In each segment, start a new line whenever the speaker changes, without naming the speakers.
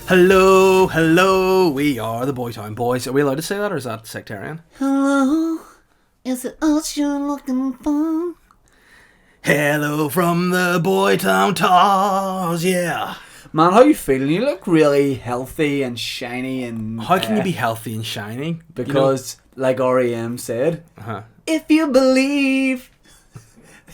Hello, hello, we are the Boytown Boys. Are we allowed to say that, or is that sectarian?
Hello, is it us you're looking for?
Hello from the Boytown Tars, yeah.
Man, how you feeling? You look really healthy and shiny and...
How can you be healthy and shiny?
Because, like R.E.M. said,
Uh-huh.
if you believe,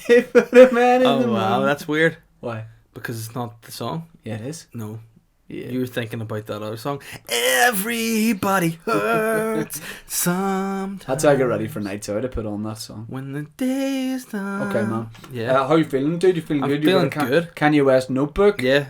they put a man in the
Oh, wow,
moon.
that's weird.
Why?
Because it's not the song?
Yeah, it is.
No.
Yeah.
You were thinking about that other song. Everybody hurts sometimes.
That's how I get ready for nights out. I put on that song.
When the day is done.
Okay, man.
Yeah.
How you feeling, dude? You feeling
I'm
good?
feeling
got a
good.
Kanye West Notebook?
Yeah.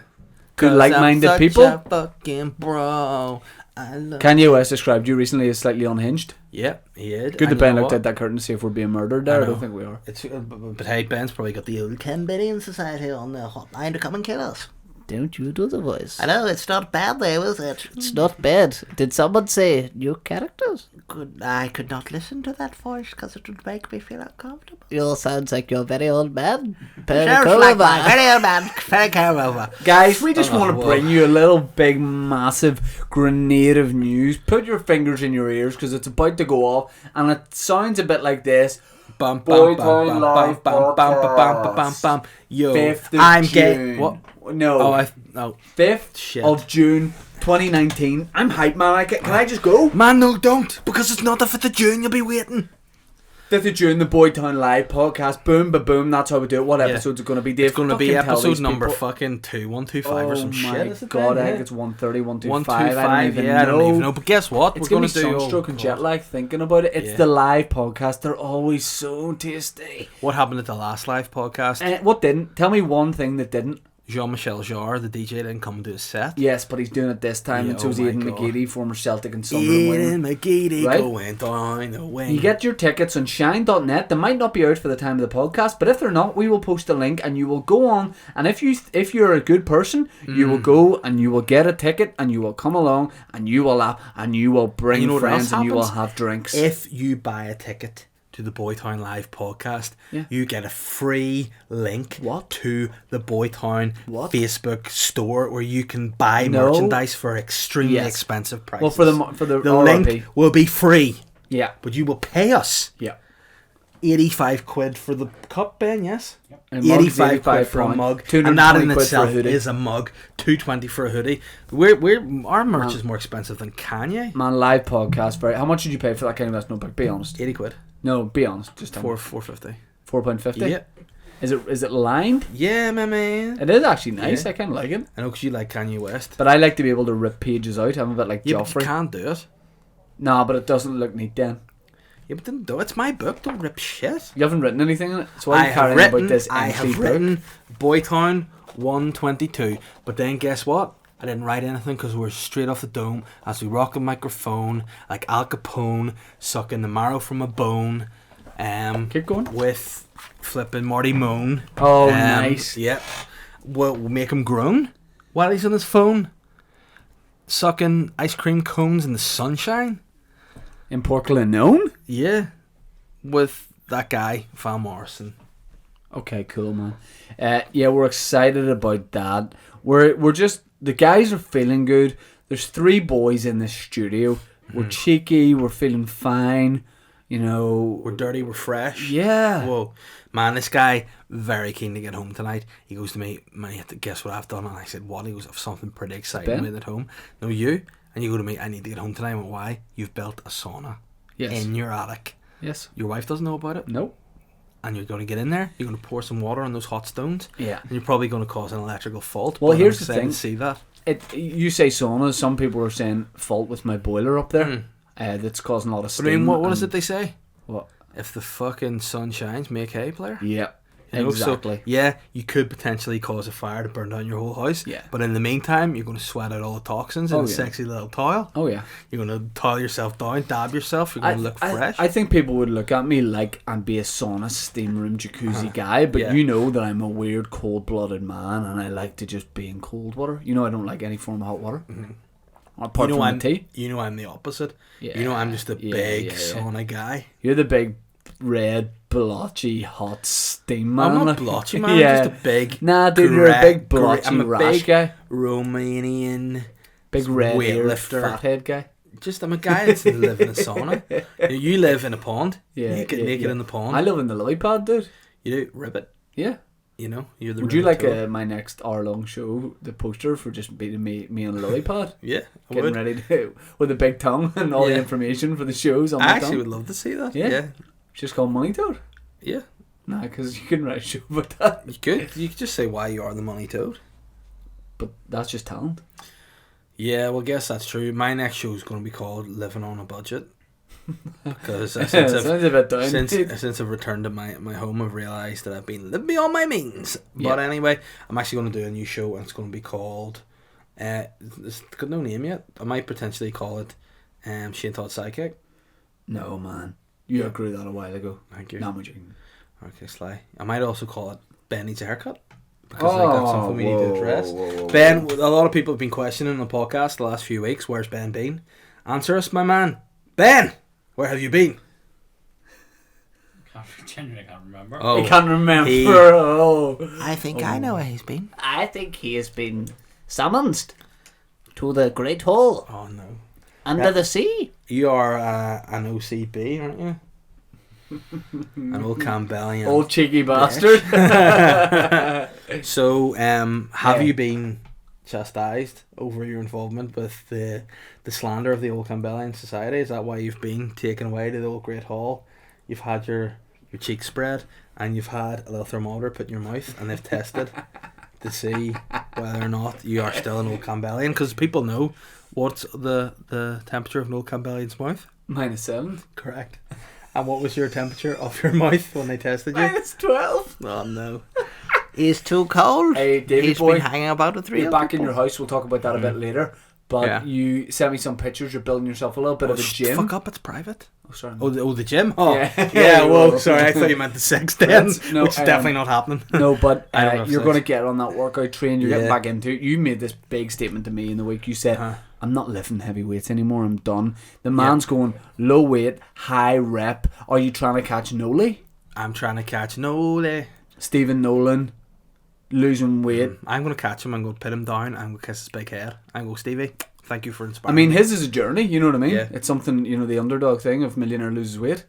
Good
'Cause
like-minded
I'm
people?
such a fucking bro. I love
Kanye West described you recently as slightly unhinged.
Yep, he did.
Good that
And
Ben
you know
looked
what?
at that curtain to see if we're being murdered there. I
know.
don't think we are.
It's, but hey, Ben's probably got the old Ken Billion Society on the hotline to come and kill us.
Don't you do the voice.
I know, it's not bad though, is it?
It's not bad. Did someone say new characters?
I could not listen to that voice because it would make me feel uncomfortable.
You all sounds like you're a very old man.
Sounds like my very old man, very come over.
Guys, we just want to
whoa.
bring you a little big, massive grenade of news. Put your fingers in your ears because it's about to go off, and it sounds a bit like this.
Bum,
Boy
bum, bum,
Town
bum,
Live
bum, bum, bum, bum, bum, bum, bum. Yo,
5th of
I'm
June.
getting... What?
No.
Oh, no.
5th
Shit.
of June 2019. I'm hyped, man. Can I just go?
Man, no, don't. Because it's not the 5th of June, you'll be waiting.
5th of June, the Boy Town Live podcast. Boom, ba boom. That's how we do it. What
Yeah.
episodes are going to be? Dave?
It's going to be
Fucking tell
episode
these
number
people.
fucking 2125 or some shit.
Oh
Is
my
it
god,
then?
I think
Yeah.
it's 130,
125,
125.
yeah, I don't even know. But guess what?
It's
We're
going
going
to
to
be
do...
sunstroke
oh,
and jet
God.
lag thinking about it. It's
Yeah.
the live podcast. They're always so tasty.
What happened at the last live podcast?
What didn't? Tell me one thing that didn't.
Jean-Michel Jarre, the DJ, didn't come do a set.
Yes, but he's doing it this time.
Yeah,
And so is
oh my
Aidan
God.
McGeady, former Celtic and Sunderland winger.
Aidan McGeady
Right?
going down the wing.
You get your tickets on shine.net. They might not be out for the time of the podcast, but if they're not, we will post a link and you will go on. And if you're a good person, you will go and you will get a ticket and you will come along and you will laugh and you will bring
you know what
friends
else
and you will
happens?
have drinks.
If you buy a ticket to the Boytown Live podcast,
Yeah.
you get a free link
What?
to the Boytown
What?
Facebook store where you can buy
No.
merchandise for extremely
Yes.
expensive prices.
Well, for the
the
RRP.
link will be free,
Yeah.
but you will pay us
Yeah.
85 quid for the cup, Ben, yes?
And mugs,
85 quid for a
£85,
mug,
220
and that in
quid for a
itself
hoodie.
is a mug. 220 for a hoodie. Our merch is more expensive than Kanye.
Man, live podcast. Right? How much did you pay for that kind of West notebook? Be honest.
80 quid.
No, be honest. Just tell me.
$4.50.
£4.50.
Yeah,
Is it lined?
yeah, my man.
It is actually nice.
Yeah.
I kind of like it.
I know because you like Kanye West.
But I like to be able to rip pages out. I'm a bit like
Yeah, but
Joffrey.
you can't do it.
Nah, but it doesn't look neat then.
Yeah, but then do it. It's my book. Don't rip shit.
You haven't written anything in it, so why are
I
you
have
carrying
written.
about this
I
empty
have
book?
written Boytown 122. But then guess what? I didn't write anything because we're straight off the dome as we rock a microphone like Al Capone, sucking the marrow from a bone.
Keep going.
With flipping Marty Moan.
Oh, nice.
Yep. We'll make him groan while he's on his phone, sucking ice cream cones in the sunshine.
In Portland,
Yeah, with that guy, Van Morrison.
Okay, cool, man. Yeah, we're excited about that. We're just, the guys are feeling good. There's 3 boys in the studio. We're cheeky. We're feeling fine. You know,
We're dirty, we're fresh.
yeah.
Whoa. Man, this guy, very keen to get home tonight. He goes to me, man, you have to guess what I've done. And I said, what? He goes, I've something pretty exciting
Ben?
with at home. No, you. And you go to me, I need to get home tonight. I went, why? You've built a sauna
Yes.
in your attic.
Yes.
Your wife doesn't know about it.
Nope.
And you're going to get in there. You're going to pour some water on those hot stones.
Yeah.
And you're probably going to cause an electrical fault.
Well,
but
here's
I'm
the
excited
thing.
to see that.
You say sauna. Some people are saying fault with my boiler up there.
Hmm.
That's causing a lot of
I
steam.
mean, what is
and-
it they say?
What?
If the fucking sun shines, make hay, player.
Yeah.
You know,
Exactly.
So, yeah, you could potentially cause a fire to burn down your whole house.
Yeah.
But in the meantime, you're going to sweat out all the toxins in
Oh,
a
yeah.
sexy little towel.
Oh yeah.
You're going to towel yourself down, dab yourself. You're going to look fresh.
I think people would look at me like I'm be a sauna, steam room, jacuzzi guy, but
Yeah.
you know that I'm a weird, cold-blooded man, and I like to just be in cold water. You know, I don't like any form of hot water. Apart
you know,
from
I'm,
the tea.
you know I'm the opposite.
Yeah.
You know I'm just a
Yeah,
big
yeah, yeah.
sauna guy.
You're the big, red, blotchy, hot steam man.
I'm not
like-
blotchy, man.
Yeah.
I'm just a big...
Nah, dude, you're a big blotchy
I'm a
rash
big
guy.
Romanian
Big red ear
weightlifter.
fathead guy.
Just I'm a guy that's live in a sauna. You live in a pond.
Yeah,
You get naked in the pond.
I live in the lily pad, dude.
You do ribbit.
Yeah.
You know, you're the.
Would you like
ribbit
my next hour-long show, the poster for just beating me on a lily pad?
Yeah, I
Getting
would.
ready to, with a big tongue and all the
Yeah.
information for the shows on
I
my
actually
tongue.
would love to see that.
Yeah.
Yeah,
It's just called Money Toad.
yeah.
Nah, because you can write a show about that.
You could. You could just say why you are the money toad.
But that's just talent.
Yeah, well, I guess that's true. My next show is going to be called "Living on a Budget" because since
Sounds
I've
a bit down.
since I've returned to my home, I've realised that I've been living beyond my means. But anyway, I'm actually going to do a new show, and it's going to be called. It's got no name yet. I might potentially call it Shane Todd Sidekick.
No, man. You outgrew that a while ago.
Thank you.
No, I'm joking.
Okay, sly. I might also call it Ben Needs a Haircut. Because I got something we need to address.
Whoa.
Ben, a lot of people have been questioning the podcast the last few weeks. Where's Ben been? Answer us, my man. Ben, where have you been?
Genuinely can't remember.
Oh,
I can't remember.
he-
I think I know where he's been.
I think he has been summoned to the Great Hall
Oh no.
under the sea.
You are an OCB, aren't you? An old Campbellian.
Old cheeky bastard.
So, have
Yeah.
you been chastised over your involvement with the slander of the old Campbellian Society? Is that why you've been taken away to the old Great Hall? You've had your cheeks spread and you've had a little thermometer put in your mouth and they've tested to see whether or not you are still an old Campbellian, because people know what's the temperature of an old Campbellian's mouth.
-7.
Correct. And what was your temperature of your mouth when they tested you?
-12.
Oh no.
He's too cold.
Hey, Davy
He's
boy.
been hanging about with 3
You're back in your house. We'll talk about that a bit later. But
Yeah.
you sent me some pictures. You're building yourself a little bit of a gym.
Fuck up, it's private.
Oh, sorry.
Oh, the gym? Oh,
Yeah.
yeah. Whoa,
Whoa.
sorry, I thought you meant the sex den,
That's- no,
which is
um,
definitely not happening.
No, but
I don't have
you're
sex.
going to get on that workout train. You're getting
Yeah.
back into it. You made this big statement to me in the week. You said,
Uh-huh.
I'm not lifting heavy weights anymore. I'm done. The man's going low weight, high rep. Are you trying to catch Noli?
I'm trying to catch Noli.
Stephen Nolan losing weight.
I'm going to catch him. I'm going to put him down. I'm going to kiss his big head. I'm going to go, Stevie, thank you for
I
inspiring
mean,
me.
his is a journey. You know what I mean?
Yeah.
It's something, the underdog thing of millionaire loses weight.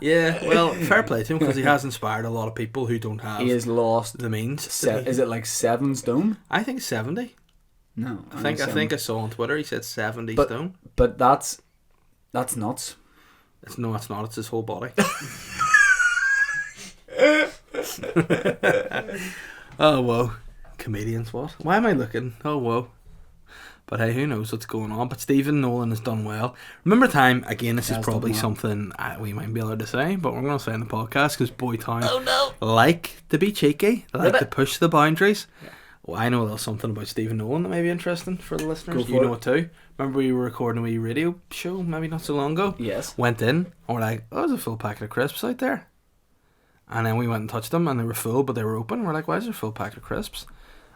Yeah, well, fair play to him, because he has inspired a lot of people who don't have
He has lost.
the means.
Is it like 7 stone?
I think 70.
No,
I think I saw on Twitter he said 70
But-
stone.
But that's nuts.
No, it's not. It's his whole body. Oh, whoa. Comedians, what? Why am I looking? Oh, whoa. But hey, who knows what's going on? But Stephen Nolan has done well. Remember time, again, this is
Has
probably
done well.
something we might be allowed to say, but we're going to say in the podcast, because Boytown
Oh no!
like to be cheeky. They like
Ribbit.
to push the boundaries. Well, I know a little something about Stephen Nolan that may be interesting for the listeners.
Go for
You know
it.
it too. Remember we were recording a wee radio show maybe not so long ago?
Yes.
Went in and we're like, oh, there's a full packet of crisps out there. And then we went and touched them and they were full, but they were open. We're like, why is there a full packet of crisps?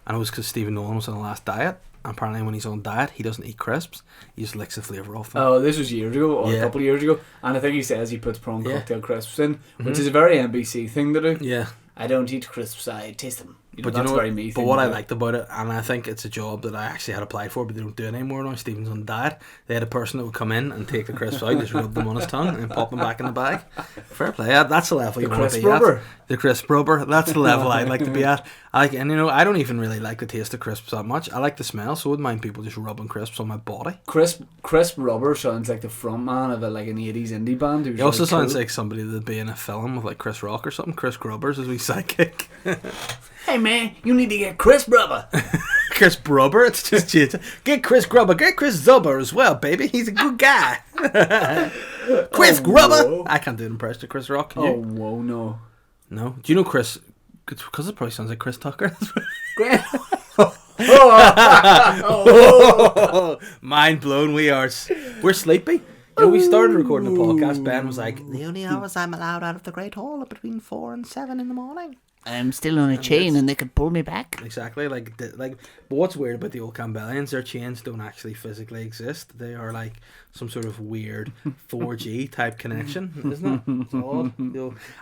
And it was because Stephen Nolan was on the last diet. And apparently when he's on diet, he doesn't eat crisps. He just licks the flavour off them.
Oh, this was years ago, or a
Yeah.
couple of years ago. And I think he says he puts prawn
Yeah.
cocktail crisps in, which
Mhm.
is a very NBC thing to do.
Yeah.
I don't eat crisps, I taste them.
But
that's
you know
very
what,
me.
but
thing
what
to
I
do.
liked about it, and I think it's a job that I actually had applied for, but they don't do it anymore now. Stephen's on diet. They had a person that would come in and take the crisps out, just rub them on his tongue, and pop them back in the bag. Fair play. That's the level
The
you want to
crisp
be
rubber.
at. The crisp rubber. That's the level I'd like to be at. And I don't even really like the taste of crisps that much. I like the smell, so I wouldn't mind people just rubbing crisps on my body.
Crisp rubber sounds like the front man of an 80s indie band.
He also sounds like somebody that'd be in a film with like Chris Rock or something. Chris Grubbers as we sidekick.
Hey man, you need to get crisp rubber.
Chris Brubber, it's just shit. Get Chris Grubber, get Chris Zubber as well, baby. He's a good guy. Chris Grubber.
whoa.
I can't do an impression of Chris Rock. Can
Oh,
you?
whoa, no.
No. Do you know Chris? Because it probably sounds like Chris Tucker.
Great.
Mind blown. We're sleepy. You know, we started recording the podcast. Ben was like,
The only hours I'm allowed out of the Great Hall are between 4 and 7 in the morning.
I'm still on a chain and they could pull me back.
exactly but what's weird about the old Campbellians, their chains don't actually physically exist. They are like some sort of weird 4G type connection, isn't it? It's odd.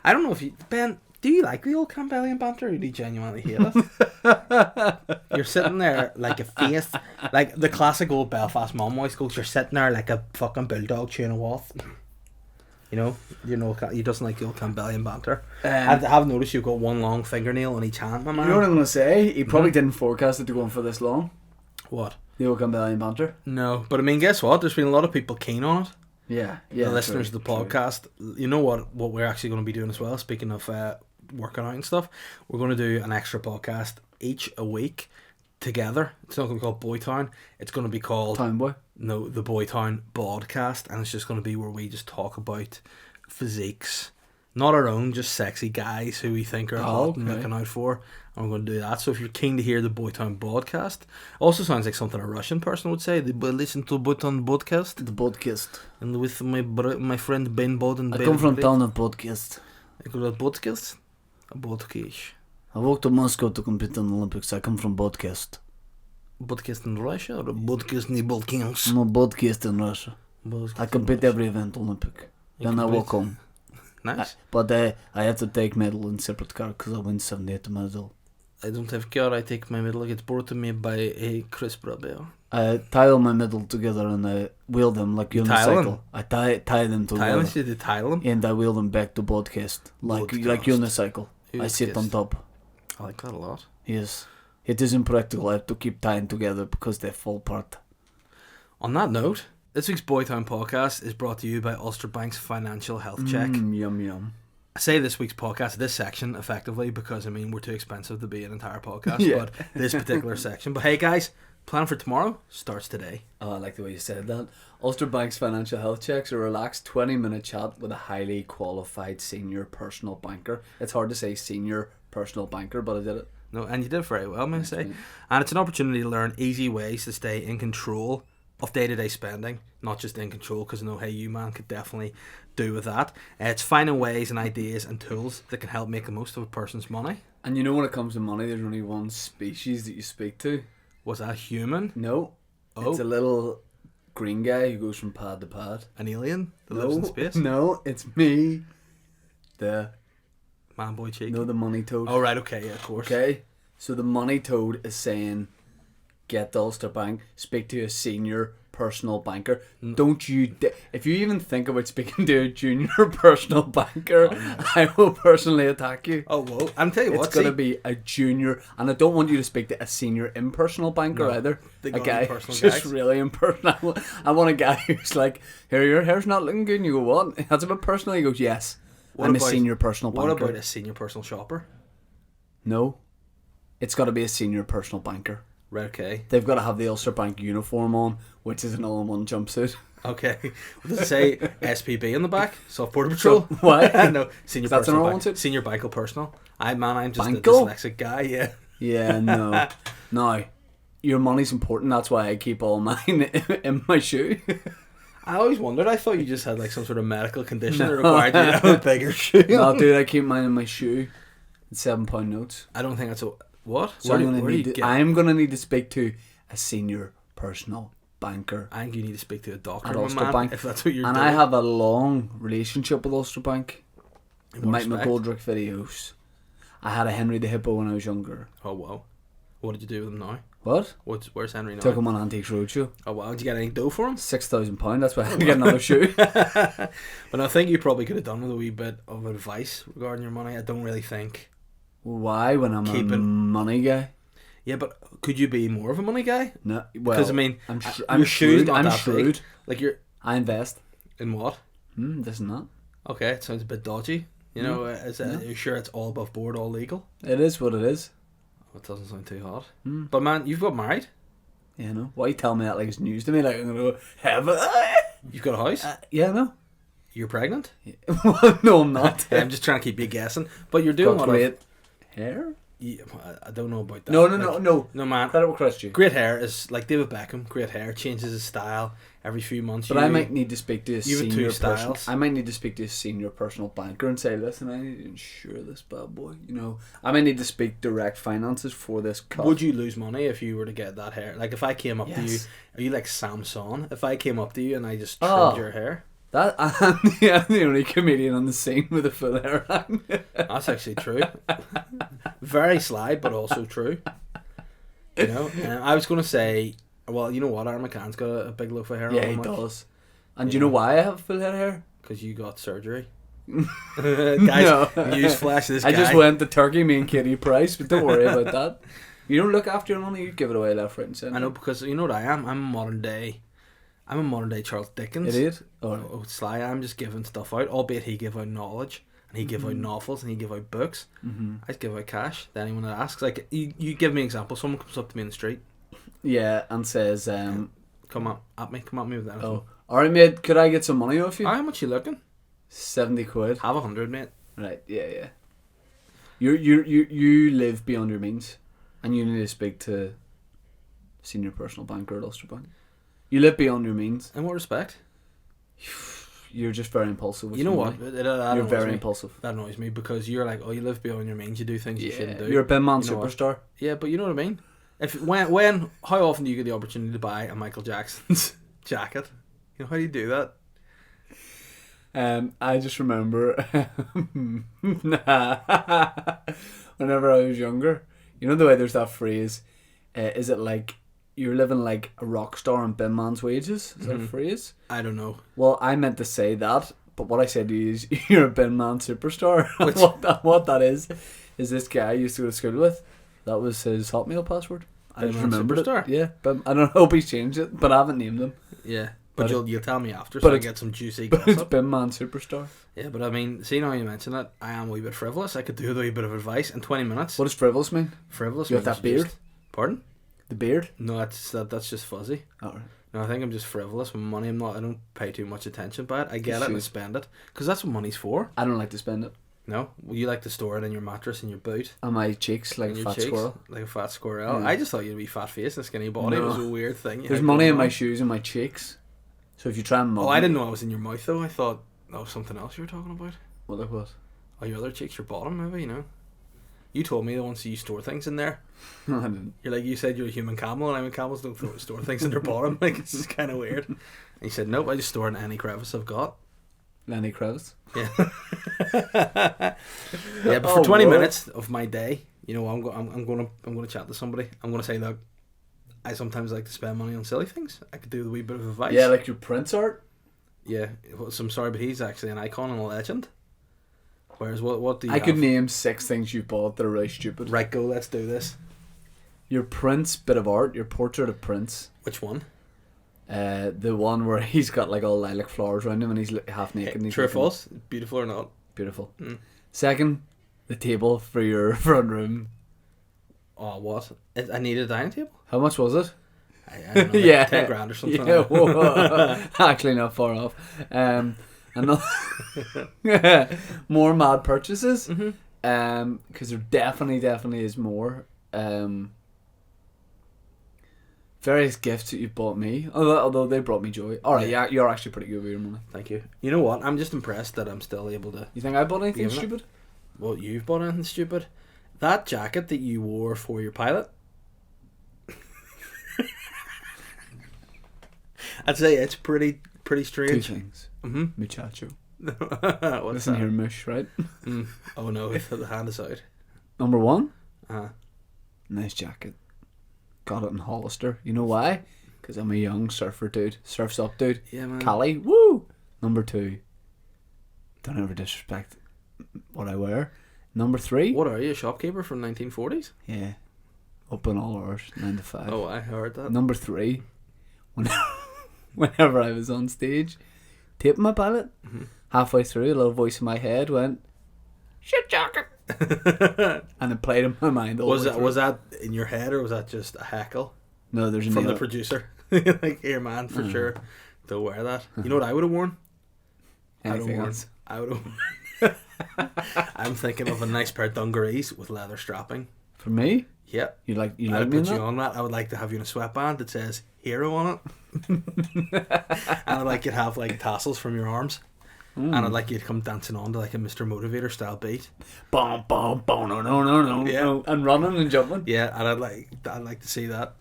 I don't know if Ben, Do you like the old Campbellian banter, or do you genuinely hate it? You're sitting there like a face, like the classic old Belfast mum voice goes. You're sitting there like a fucking bulldog chewing a waff. You know, he doesn't like the old Campbellian banter. I have noticed you've got one long fingernail on each hand, my man.
You know what I'm going to say? He probably didn't forecast it to go on for this long.
What?
The old Campbellian banter.
No, but I mean, guess what? There's been a lot of people keen on it.
Yeah.
The listeners of the podcast. You know what we're actually going to be doing as well, speaking of working out and stuff, we're going to do an extra podcast each a week together. It's not going to be called Boytown, it's going to be called
Town Boy.
No, the Boytown Podcast, and it's just going to be where we just talk about physiques, not our own, just sexy guys who we think are hot and looking out for, and we're going to do that. So if you're keen to hear the Boytown Podcast, also sounds like something a Russian person would say. They listen to Boytown Podcast.
The podcast.
And with my friend Ben Boden.
I come from town of podcast.
I go to podcast. A podcast.
I walked to Moscow to compete in the Olympics. I come from podcast.
Podcast in Russia or a podcast in the Balkans?
No, podcast in Russia. I compete every event Olympic. Then I walk home.
Nice.
But I have to take medal in separate car because I win 78 medal.
I don't have car. I take my medal. It's brought to me by a Chris Brabell.
I tie all my medal together and I wheel them like unicycle. I tie them together.
Tie them?
And I wheel them back to podcast like unicycle. I sit on top.
I like that a lot.
Yes. It is impractical. I have to keep tying together because they fall apart.
On that note, this week's Boytown Podcast is brought to you by Ulster Bank's Financial Health Check.
Yum yum.
I say this week's podcast, this section, effectively, because I mean we're too expensive to be an entire podcast. But this particular section. But hey guys, plan for tomorrow starts today.
Oh, I like the way you said that. Ulster Bank's Financial Health Checks are a relaxed 20-minute chat with a highly qualified senior personal banker. It's hard to say senior personal banker, but I did it.
No, and you did very well, may I say. And it's an opportunity to learn easy ways to stay in control of day-to-day spending, not just in control, because I know Hey You Man could definitely do with that. It's finding ways and ideas and tools that can help make the most of a person's money.
And you know, when it comes to money, there's only one species that you speak to.
Was that human?
No. Oh. It's a little green guy who goes from pad to pad.
An alien that lives in space?
No, it's me. The
Man Boy Cheek.
No, the money toad.
Oh, right, okay, yeah, of course.
Okay, so the money toad is saying, get the Ulster Bank, speak to a senior personal banker. Don't you if you even think about speaking to a junior personal banker, I will personally attack you.
Oh, well, I'm telling you what,
it's going to be a junior, and I don't want you to speak to a senior impersonal banker either. A guy who's just really impersonal. I want a guy who's like, here, your hair's not looking good, and you go, what? That's a bit personal. He goes, yes. I'm a senior personal banker.
What about a senior personal shopper?
No. It's got to be a senior personal banker.
Right, okay.
They've got to have the Ulster Bank uniform on, which is an all-in-one jumpsuit.
Okay. Does it say SPB on the back? Soft Border Patrol?
What?
No, senior
That's
personal
an
bank.
all-in
Senior Banco personal. I'm just
Banco?
a dyslexic guy, yeah.
Yeah, no. No. Your money's important, that's why I keep all mine in my shoe.
I always wondered. I thought you just had like some sort of medical condition that required you to have a bigger shoe.
No, dude, I keep mine in my shoe. It's £7 notes.
I don't think that's a... What?
So I'm gonna need to speak to a senior personal banker.
I think you need to speak to a doctor
at Ulster Bank,
if that's what you're
doing.
And
I have a long relationship with Ulster Bank.
The
Mike McGoldrick videos. I had a Henry the Hippo when I was younger.
Oh wow! What did you do with him now?
What?
Where's Henry now?
Took him on Antiques Roadshow.
Oh wow! Did you get any dough for him?
£6,000. That's why I had to get another shoe.
But I think you probably could have done with a wee bit of advice regarding your money. I don't really think.
Why, when I'm a money guy?
Yeah, but could you be more of a money guy?
No, well,
because I mean,
I'm shrewd.
I'm shrewd.
Like I invest
in what?
This and that.
Okay, it sounds a bit dodgy. You know, are you sure it's all above board, all legal?
It is what it is.
It doesn't sound too hot. But man, you've got married.
Yeah, no. Why you tell me that like it's news to me? Like I'm gonna go have a.
You've got a house.
Yeah, no.
You're pregnant?
Yeah. No, I'm not.
I'm just trying to keep you guessing. But you're doing
got great hair.
Yeah, I don't know about that.
No,
man.
Credit will crush you.
Great hair is like David Beckham. Great hair changes his style every few months.
But I might need to speak to a senior
person.
I might need to speak to a senior personal banker and say, listen, I need to insure this bad boy. You know, I might need to speak direct finances for this cut.
Would you lose money if you were to get that hair? Like if I came up to you, are you like Samson? If I came up to you and I just trimmed your hair,
That I'm the only comedian on the scene with a full hairline.
That's actually true. Very sly, but also true. You know, I was going to say, well, you know what? Aaron McCann's got a big loaf of hair
Yeah,
on
he
him.
does. And do you know why I have full head of hair?
Because you got surgery. Guys,
No.
newsflash, this guy.
I just went to Turkey, me and Katie Price, but don't worry about that. You don't look after your money, you give it away left, right, and centre.
I know, because you know what I am? I'm a modern day Charles Dickens.
Idiot.
Oh, Sly, I'm just giving stuff out, albeit he give out knowledge, and he give out novels, and he give out books. I just give out cash to anyone that asks. Like, you give me an example. Someone comes up to me in the street.
Yeah, and says,
Come at me with anything.
oh, alright mate, could I get some money off you?
How much you looking?
70 quid.
Have 100, mate.
Right, yeah. You live beyond your means, and you need to speak to senior personal banker at Ulster Bank. You live beyond your means.
In what respect?
You're just very impulsive. With
You know
your
what?
money.
That
You're
annoys
very
me.
impulsive.
That annoys me, because you're like, oh, you live beyond your means. You do things you shouldn't do.
You're a bin man
You know what?
superstar.
Yeah, but you know what I mean. How often do you get the opportunity to buy a Michael Jackson's jacket? You know, how do you do that?
I just remember whenever I was younger, you know the way there's that phrase, is it like you're living like a rock star on bin man's wages? Is that a phrase?
I don't know.
Well, I meant to say that, but what I said to you is you're a bin man superstar.
Which-
what that is this guy I used to go to school with. That was his Hotmail password. I
Bin
just
man
remembered
superstar?
it. Yeah, but I don't hope he's changed it, but I haven't named him.
Yeah,
But
but you'll tell me after,
but
so I
it's-
get some juicy
But it's
gossip.
bin man superstar.
Yeah, but I mean, see, now you mention it, I am a wee bit frivolous. I could do with a wee bit of advice in 20 minutes.
What does frivolous mean?
Frivolous?
You have
means
that beard?
just- Pardon?
The beard?
No, that's just fuzzy.
Alright.
No, I think I'm just frivolous with money. I don't pay too much attention by it. I get it and I
should.
spend it, because that's what money's for.
I don't like to spend it.
No, well, you like to store it in your mattress, in your boot,
On my cheeks like
in
a
your
fat
cheeks,
squirrel.
like a fat squirrel.
Yeah.
I just thought you'd be fat face and skinny body. It
No.
was a weird thing. you
There's
had
money
going
in my
on.
shoes and my cheeks. So if you try and mug
Oh, I
me-
didn't know I was in your mouth though. I thought that was something else you were talking about.
What it was?
Oh, your other cheeks, your bottom, maybe, you know. You told me that once you store things in there.
No, I didn't.
You're like, you said you're a human camel, and I mean, camels don't store things in their bottom. Like, it's just kind of weird. And you said, nope, I just store in any crevice I've got.
Lenny Kravitz.
Yeah. Yeah, but for
Oh,
20
what?
minutes of my day, you know, I'm gonna chat to somebody. I'm gonna say, look, I sometimes like to spend money on silly things. I could do with a wee bit of advice.
Yeah, like your Prince art.
Yeah. Well, so I'm sorry, but he's actually an icon and a legend. Whereas, what do you
I could
have?
name 6 things you bought that are really stupid.
Right, go, let's do this.
Your Prince bit of art, your portrait of Prince.
Which one?
The one where he's got like all lilac flowers around him and he's half naked. And he's
True or
looking
false? Beautiful or not?
Beautiful.
Mm.
Second, the table for your front room.
Oh, what? I need a dining table?
How much was it?
I don't know, like
Yeah.
10 grand or something.
Yeah,
like that.
whoa. Actually not far off. Another more mad purchases.
Mm-hmm.
Because there definitely is more. Various gifts that you bought me, although they brought me joy. All right, yeah, you're actually pretty good with your money.
Thank you. You know what? I'm just impressed that I'm still able to.
You think I bought anything
Given it.
stupid?
Well, you've bought anything stupid? That jacket that you wore for your pilot. I'd say it's pretty
Two
strange.
things.
Mm-hmm.
Muchacho.
What's
Listen
that?
here, Mush, right?
Mm. Oh no, the hand is out.
Number 1,
Uh-huh.
nice jacket. Got it in Hollister. You know why? Because I'm a young surfer dude. Surfs up dude.
Yeah, man.
Cali. Woo! Number 2, don't ever disrespect what I wear. Number 3,
What are you, a shopkeeper from 1940s?
yeah, open all hours, 9 to 5.
Oh, I heard that.
Number 3, whenever I was on stage, taping my pilot, halfway through, a little voice in my head went, "Shit jacket," and it played in my mind all
Was
the way
that
through.
was that in your head, or was that just a heckle
No, there's
from
no
the producer? Like, here, man, for sure, don't wear that. You know what I would have worn?
anything
worn.
else.
I would have. I'm thinking of a nice pair of dungarees with leather strapping.
For me,
Yeah,
you like
I'd
me in
put you
that?
on that. I would like to have you in a sweatband that says "Hero" on it, and I'd like you to have like tassels from your arms, and I'd like you to come dancing on to like a Mr. Motivator style beat.
Bom, bom, bom, no,
Yeah.
no, and running and jumping.
Yeah, and I'd like to see that.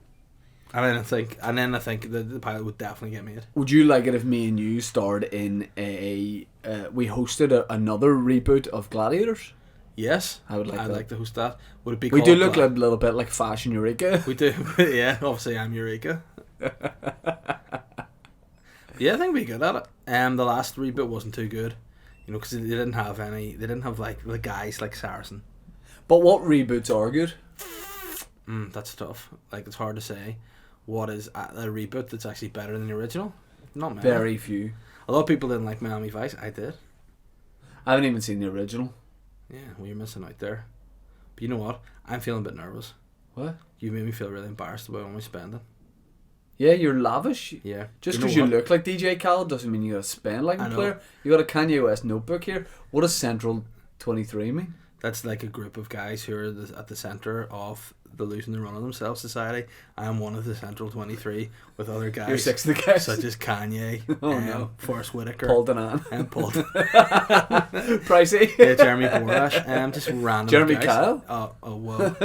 And then I think the pilot would definitely get made.
Would you like it if me and you starred in we hosted another reboot of Gladiators?
Yes,
I would like
I'd
that.
like to host that. Would it be?
We
called
do look like a little bit like Fashion Eureka.
We do. Yeah, obviously I'm Eureka. Yeah, I think we'd be good at it. The last reboot wasn't too good, because they didn't have any. They didn't have like the guys like Saracen.
But what reboots are good?
That's tough. Like, it's hard to say what is a reboot that's actually better than the original. Not many.
Very few.
A lot of people didn't like Miami Vice. I did.
I haven't even seen the original.
Yeah, well, you're missing out there. But you know what? I'm feeling a bit nervous.
What?
You made me feel really embarrassed about all my spending.
Yeah, you're lavish.
Yeah.
Just
You know
because you
what?
look like DJ Khaled doesn't mean you gotta spend like
I
a
know.
player. You got a Kanye West notebook here. What does Central 23 mean?
That's like a group of guys who are at the centre of the Losing the Run of Themselves Society. I am one of the Central 23 with other guys.
You're six of the guys.
Such as Kanye,
Oh, no.
Forrest Whitaker,
Paul Danan.
and Paul.
Pricey.
Yeah, Jeremy Borash. Just random
Jeremy
guys.
Kyle?
Oh well.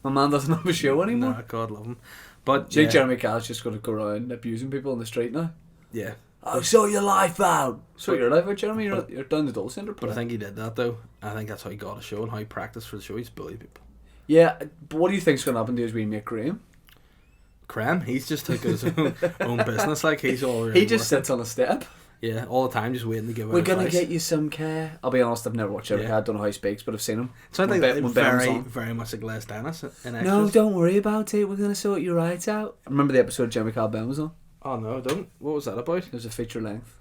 My man doesn't have a show anymore.
No, God love him. But
Do you think Jeremy Kyle's just going to go around abusing people on the street now?
yeah.
Oh, sort your life out. Sort your life out, Jeremy. You're down the Dole Centre.
But I think he did that though. I think that's how he got a show and how he practiced for the show. He's bullied people.
Yeah, but what do you think's going to happen to his wee mate Graham?
Krem, he's just took his own business. Like, he's all around
He just
working.
sits on a step.
Yeah, all the time, just waiting to give out
We're going to
advice.
get you some care. I'll be honest, I've never watched Jeremy
Yeah.
Kyle. I don't know how he speaks, but I've seen him.
So I think
When
that
Ben- when Ben was
very,
on.
very much like Les Dennis in Extras.
No, don't worry about it. We're going to sort your rights out. Remember the episode Jeremy Kyle Ben was on?
Oh no, don't. What was that about?
It was a feature length.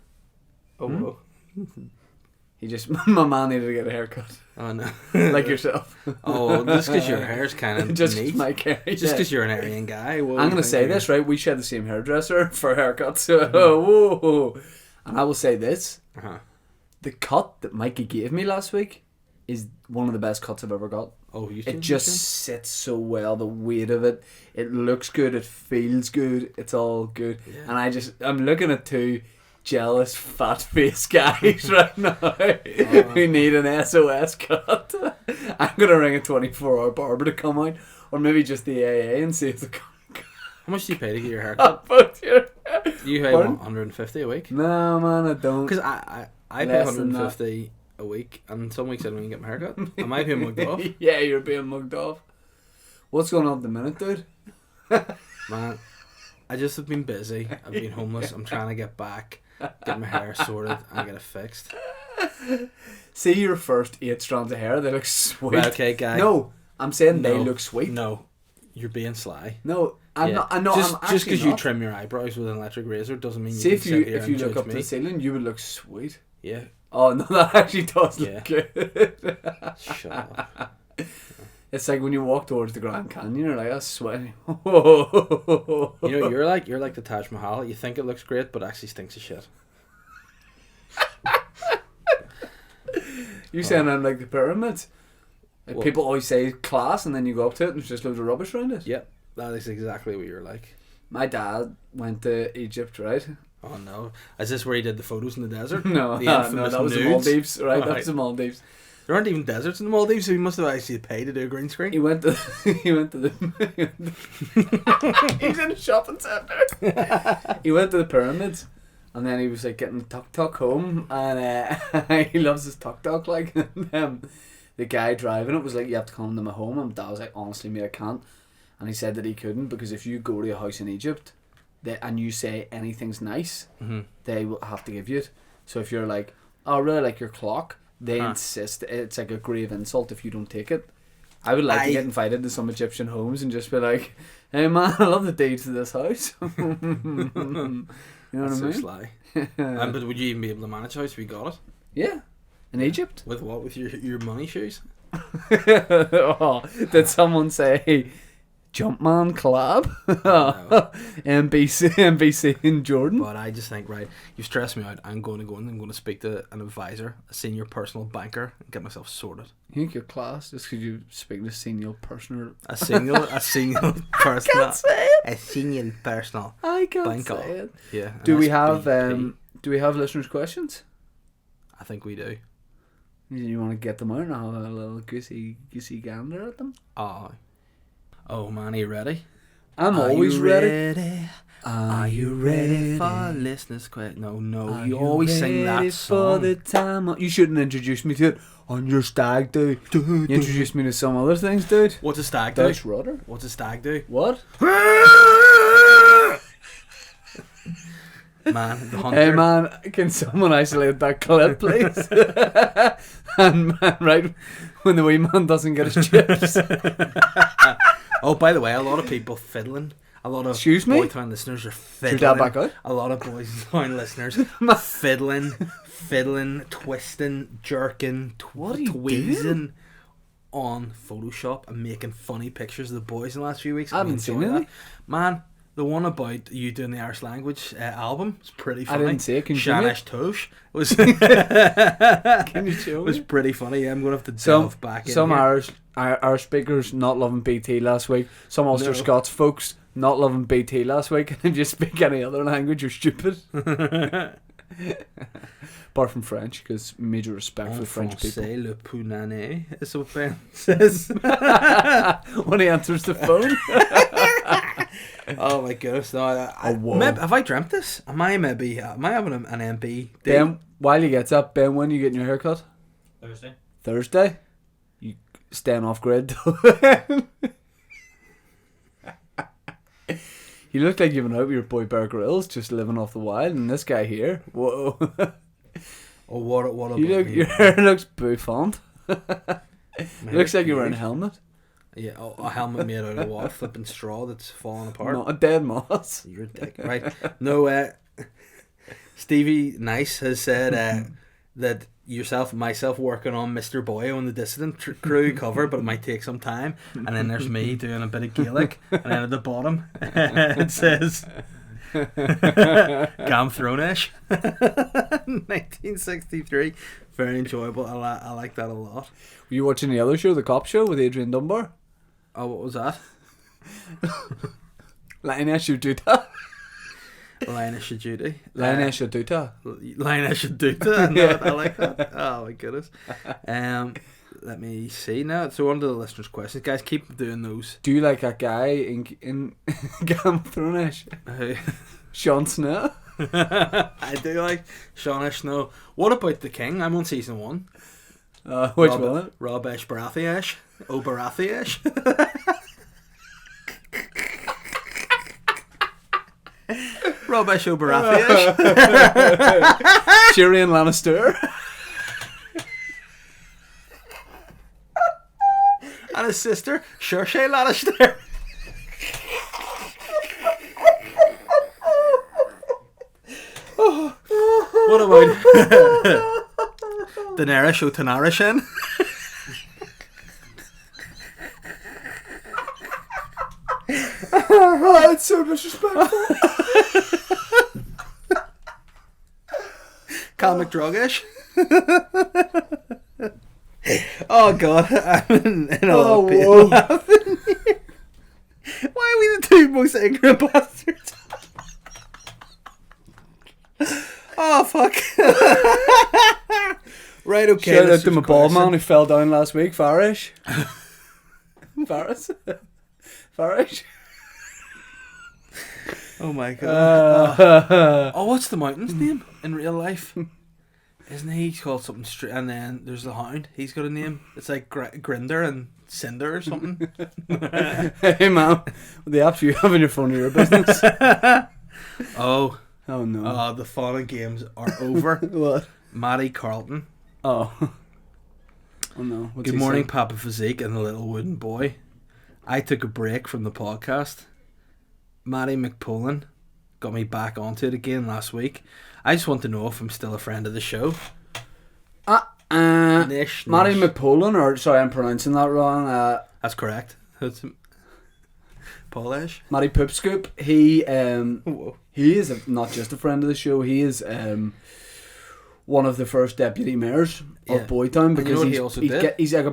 Oh, whoa.
He just, my man needed to get a haircut.
Oh no.
Like yourself.
Oh, just because your hair's kind of
Just
neat.
my hair.
Just
yeah.
because you're an Aryan guy. Well,
I'm going to say this, right? We share the same hairdresser for haircuts. Whoa. And I will say this.
Uh-huh.
The cut that Mikey gave me last week is one of the best cuts I've ever got.
Oh, you
It just sits so well, the weight of it. It looks good, it feels good, it's all good.
Yeah.
And I'm looking at two jealous, fat-faced guys right now who need an SOS cut. I'm going to ring a 24-hour barber to come out, or maybe just the AA and see if the
How much do you pay to get your haircut?
but
You pay
Pardon?
150 a week.
No, man, I don't.
Because I pay
Less than
150 a week, and some weeks I don't even get my haircut. Am I being mugged off?
Yeah, you're being mugged off. What's going on at the minute, dude?
Man, I just have been busy. I've been homeless. I'm trying to get back, get my hair sorted, and get it fixed.
See your first 8 strands of hair, they look sweet.
Right, okay, guy.
No, I'm saying they
No.
look sweet.
No, you're being sly.
No, I'm
Yeah.
not. I know.
Just
I'm
just
actually
because you
not.
trim your eyebrows with an electric razor doesn't mean
See
you
if
can
you
sit here
if you
and
look
judge
up to
me.
the ceiling, you would look sweet.
Yeah,
Oh no, that actually does
Yeah.
look good.
shut up.
It's like when you walk towards the Grand Canyon, you're like, that's sweaty.
You know, you're like the Taj Mahal. You think it looks great, but actually stinks of shit.
You saying I'm like the pyramids? Like
Well-
people always say class, and then you go up to it and there's just loads of rubbish around it.
Yep, that is exactly what you're like.
My dad went to Egypt, right?
Oh no, is this where he did the photos in the desert?
No,
the
no,
infamous
that was the
nudes?
Maldives, right? That
Right.
was the Maldives.
There aren't even deserts in the Maldives, so he must have actually paid to do a green screen.
He went to the he's in a shopping centre. He went to the pyramids, and then he was like getting tuk tuk home, and he loves his tuk tuk. Like, and, the guy driving it was like, "You have to come to my home." And Dad was like, "Honestly, mate, I can't." And he said that he couldn't because if you go to a house in Egypt, and you say anything's nice,
Mm-hmm.
they will have to give you it. So if you're like, "Oh, I really like your clock," they
Huh.
insist. It's like a grave insult if you don't take it. I would like to get invited to some Egyptian homes and just be like, "Hey man, I love the deeds to this house." You know
That's
what I
so
mean?
sly. But would you even be able to manage a house if you got it?
Yeah, in Egypt.
With what? With your money shoes?
Oh, did someone say Jumpman collab?
No.
NBC in Jordan.
But I just think, right, you stress me out. I'm going and I'm going to speak to an advisor, a senior personal banker, and get myself sorted.
You think you're class just because you speak to senior personal?
A senior personal, a senior personal
I can't
banker.
say it.
Yeah.
Do
an
we have
SBP.
do we have listeners' questions?
I think we do.
You want to get them out and have a little goosey gander at them?
Oh man, are you ready?
I'm
Are
always
you
ready.
Are you ready for listeners? No. You always sing that
For
song.
the time. You shouldn't introduce me to it on your stag do. You introduced me to some other things, dude.
What's a stag do?
Dutch rudder.
What's a stag do?
What?
Man, the hunter.
Hey man, can someone isolate that clip, please? And man, right when the wee man doesn't get his chips.
Oh, by the way, a lot of people fiddling. A lot of
Excuse me?
Boytown listeners are fiddling.
Your dad back out?
A lot of Boytown listeners fiddling, twisting, jerking,
What are you
tweezing on Photoshop and making funny pictures of the boys in the last few weeks.
I haven't seen
enjoy
any.
Man, the one about you doing the Irish language album is pretty funny.
I didn't see it. Can you show me
Shanish
it?
Tosh was
Can you show
was
me?
pretty funny. I'm gonna have to delve back in
Some
here.
Irish speakers not loving BT last week. Some Ulster
No.
Scots folks not loving BT last week. And if you speak any other language, you're stupid. Apart from French, because major respect for French people.
Français, le punane is what Ben says.
When he answers the phone.
Oh my goodness! No,
whoa.
have I dreamt this? Am I having an MP?
Ben, while he gets up, Ben, when are you getting your haircut?
Thursday.
Thursday? You staying off grid? You look like you've been out with your boy Bear Grylls, just living off the wild, and this guy here, whoa.
Oh, what about
Your hair looks bouffant.
My
Looks
hair's
like you're wearing a
weird.
helmet.
Yeah, a helmet made out of what? Flipping straw that's falling apart.
Not a dead moss.
You're a dick, right? No, Stevie Nice has said that myself working on Mr. Boy on the Dissident Crew cover, but it might take some time. And then there's me doing a bit of Gaelic, and then at the bottom it says Gam Thronish 1963. Very enjoyable. I like that a lot.
Were you watching the other show, The Cop Show, with Adrian Dunbar?
Oh, what was that?
Lioness Duta.
Lioness Judy.
Lioness Duta.
Lioness Duta. No, I like that. Oh my goodness. Let me see now. So on to the listeners' questions, guys. Keep doing those.
Do you like that guy in Game of Thrones? Sean Snow?
I do like Shauna Snow. What about the King? I'm on season 1.
Which one?
Rob Esh Baratheon. Oh, Baratheon. Rob Esh Baratheon.
Tyrion Lannister.
And his sister, Saoirse Lannister. What about Daenerys O'Tanarishan?
Oh, that's so disrespectful.
Cal McDruggish? Oh god, I'm in a lot of pain laughing here. Why are we the two most ignorant bastards? Oh fuck. Right, okay.
Shout out
this
to
was
my bald
question.
man who fell down last week, Farish. Faris? Farish?
Oh my god. Oh, what's the mountain's name in real life? Isn't he called something straight? And then there's the Hound. He's got a name. It's like Grinder and Cinder or something.
Hey man, the apps you have on your phone are your business.
Oh,
Oh no.
the fun and games are over.
What?
Matty Carlton.
Oh. Oh no. What's
Good
he
morning,
saying?
Papa Physique and the little wooden boy. I took a break from the podcast. Matty McPullen got me back onto it again last week. I just want to know if I'm still a friend of the show. Nish,
Matty
nish.
McPullen, or sorry, I'm pronouncing that wrong.
That's correct. That's Polish.
Matty Poopscoop. He
Whoa.
he is not just a friend of the show. He is one of the first deputy mayors
Yeah.
of Boytown,
And you
because
know what he also did?
he's like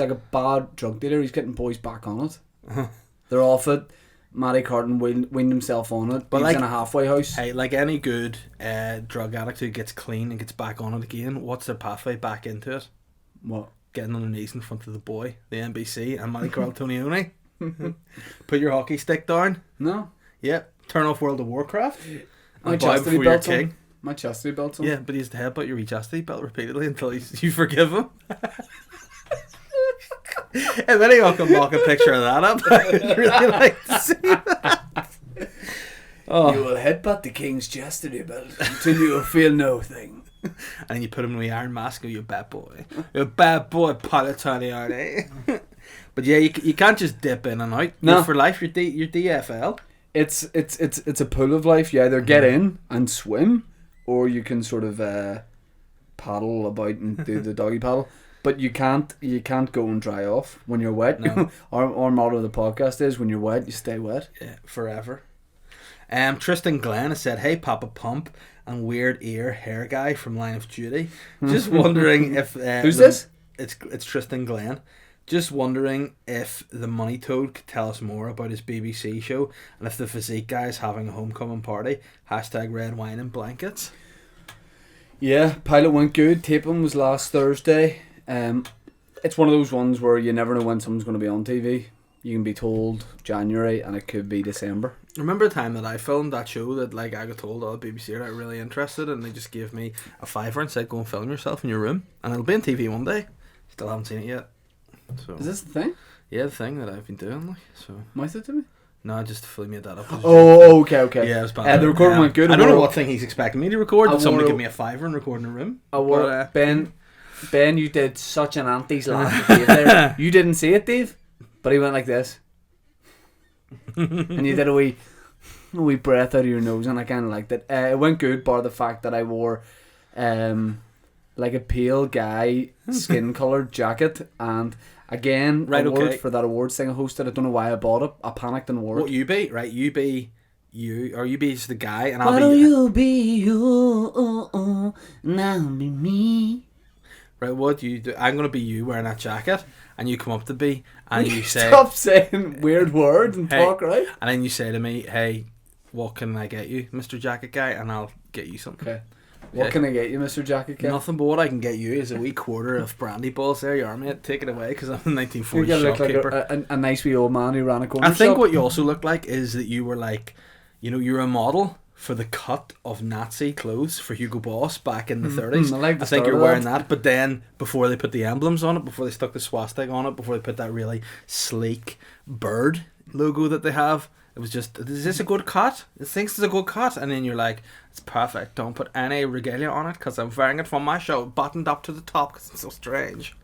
a bad drug dealer. He's getting boys back on it.
Uh-huh.
They're off it. Matty Carton weaned himself on it.
But
He's
like-
in a halfway house.
Hey, like any good drug addict who gets clean and gets back on it again, what's their pathway back into it?
What?
Getting on their knees in front of the boy, the NBC, and Matty Carltonioni. Put your hockey stick down.
No.
Yep. Turn off World of Warcraft.
My
And bow
chastity
before you're
belt's on.
king.
My chastity belt's on.
Yeah, but he has to headbutt your chastity belt repeatedly until you forgive him. If anyone can mock a picture of that up, I'd really like to see that. Oh.
You will headbutt the king's chastity belt until you will feel no thing.
And then you put him in the iron mask and you're a bad boy. You're a bad boy, Palatani, aren't you? But yeah, you can't just dip in and out.
No.
You're for life, you're DFL.
It's a pool of life. You either get in and swim, or you can sort of paddle about and do the doggy paddle. But you can't go and dry off when you're wet.
No.
Our motto of the podcast is, when you're wet, you stay wet.
Yeah, forever. Tristan Glenn has said, "Hey, Papa Pump and weird ear hair guy from Line of Duty. Just wondering if
Who's this?
It's Tristan Glenn. Just wondering if the Money Toad could tell us more about his BBC show, and if the physique guy is having a homecoming party. Hashtag red wine and blankets."
Yeah, pilot went good. Taping was last Thursday. It's one of those ones where you never know when someone's going to be on TV. You can be told January and it could be December.
Remember the time that I filmed that show that I got told all the BBC are really interested, and they just gave me a $5 and said, "Go and film yourself in your room, and it'll be on TV one day." Still haven't seen it yet. So
Is this the thing?
yeah, the thing that I've been doing, so
Might it to me?
no, I just fully made that up.
Oh, okay.
Yeah, it was bad.
The recording went good.
I don't know what thing he's expecting me to record.
I
Did somebody
wore-
give me a $5 and record in a room?
I wore
But,
Ben, you did such an anti's laugh at Dave there. You didn't see it, Dave, but he went like this, and you did a wee breath out of your nose, and I kind of liked it. It went good, bar the fact that I wore, like a pale guy skin coloured jacket, and again,
Right,
awards
okay.
for that awards thing I hosted. I don't know why I bought it. I panicked and wore
what
it.
you be? Right, you be you, or you be just the guy, and
Why
I'll
don't
be
you be you, and I'll be me.
right. What you do? I'm gonna be you wearing that jacket, and you come up to me, and you say,
Stop saying weird words and
Hey.
talk right.
and then you say to me, "Hey, what can I get you, Mr. Jacket Guy?" And I'll get you something.
Okay. What
Okay.
can I get you, Mr. Jacket Guy?
Nothing, but what I can get you is a wee quarter of brandy balls. There you are, mate. Take it away, because I'm a
You
1940s
gotta look like
shopkeeper.
a nice wee old man who ran a corner
I think
shop.
what you also look like is that you were like, you're a model for the cut of Nazi clothes for Hugo Boss back in the 30s.
I like the
I think
start
you're
of
wearing
that.
that, but then before they put the emblems on it, before they stuck the swastika on it, before they put that really sleek bird logo that they have, it was just, is this a good cut? It thinks it's a good cut, and then you're like, it's perfect. Don't put any regalia on it because I'm wearing it for my show, buttoned up to the top because it's so strange.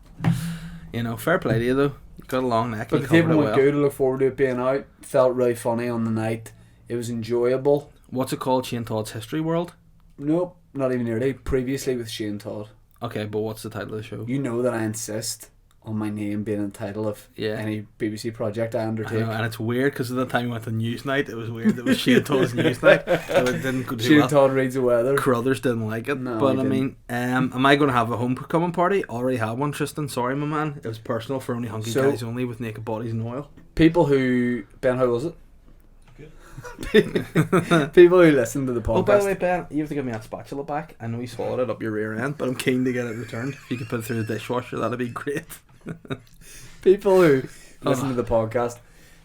Fair play to you though. You got a long neck.
But
You
the table
covered it
went
well.
good. I look forward to it being out. Felt really funny on the night. It was enjoyable.
What's it called? Shane Todd's History World.
Nope, not even nearly. Previously with Shane Todd.
Okay, but what's the title of the show?
You know that I insist on my name being in the title of
Yeah.
any BBC project I
I
undertake.
know, and it's weird because at the time we went to Newsnight, it was weird. It was Shane Todd's Newsnight. So it didn't go too
Shane
well.
Todd reads the weather.
Crothers didn't like it.
No,
But
he
I mean, am I going to have a homecoming party? Already had one, Tristan. Sorry, my man. It was personal for only hunky
So-
guys only with naked bodies and oil.
People who... Ben, how was it? People who listen to the podcast.
Oh, by the way, Ben, you have to give me that spatula back. I know you swallowed it up your rear end, but I'm keen to get it returned. If you could put it through the dishwasher, that'd be great.
People who listen to the podcast,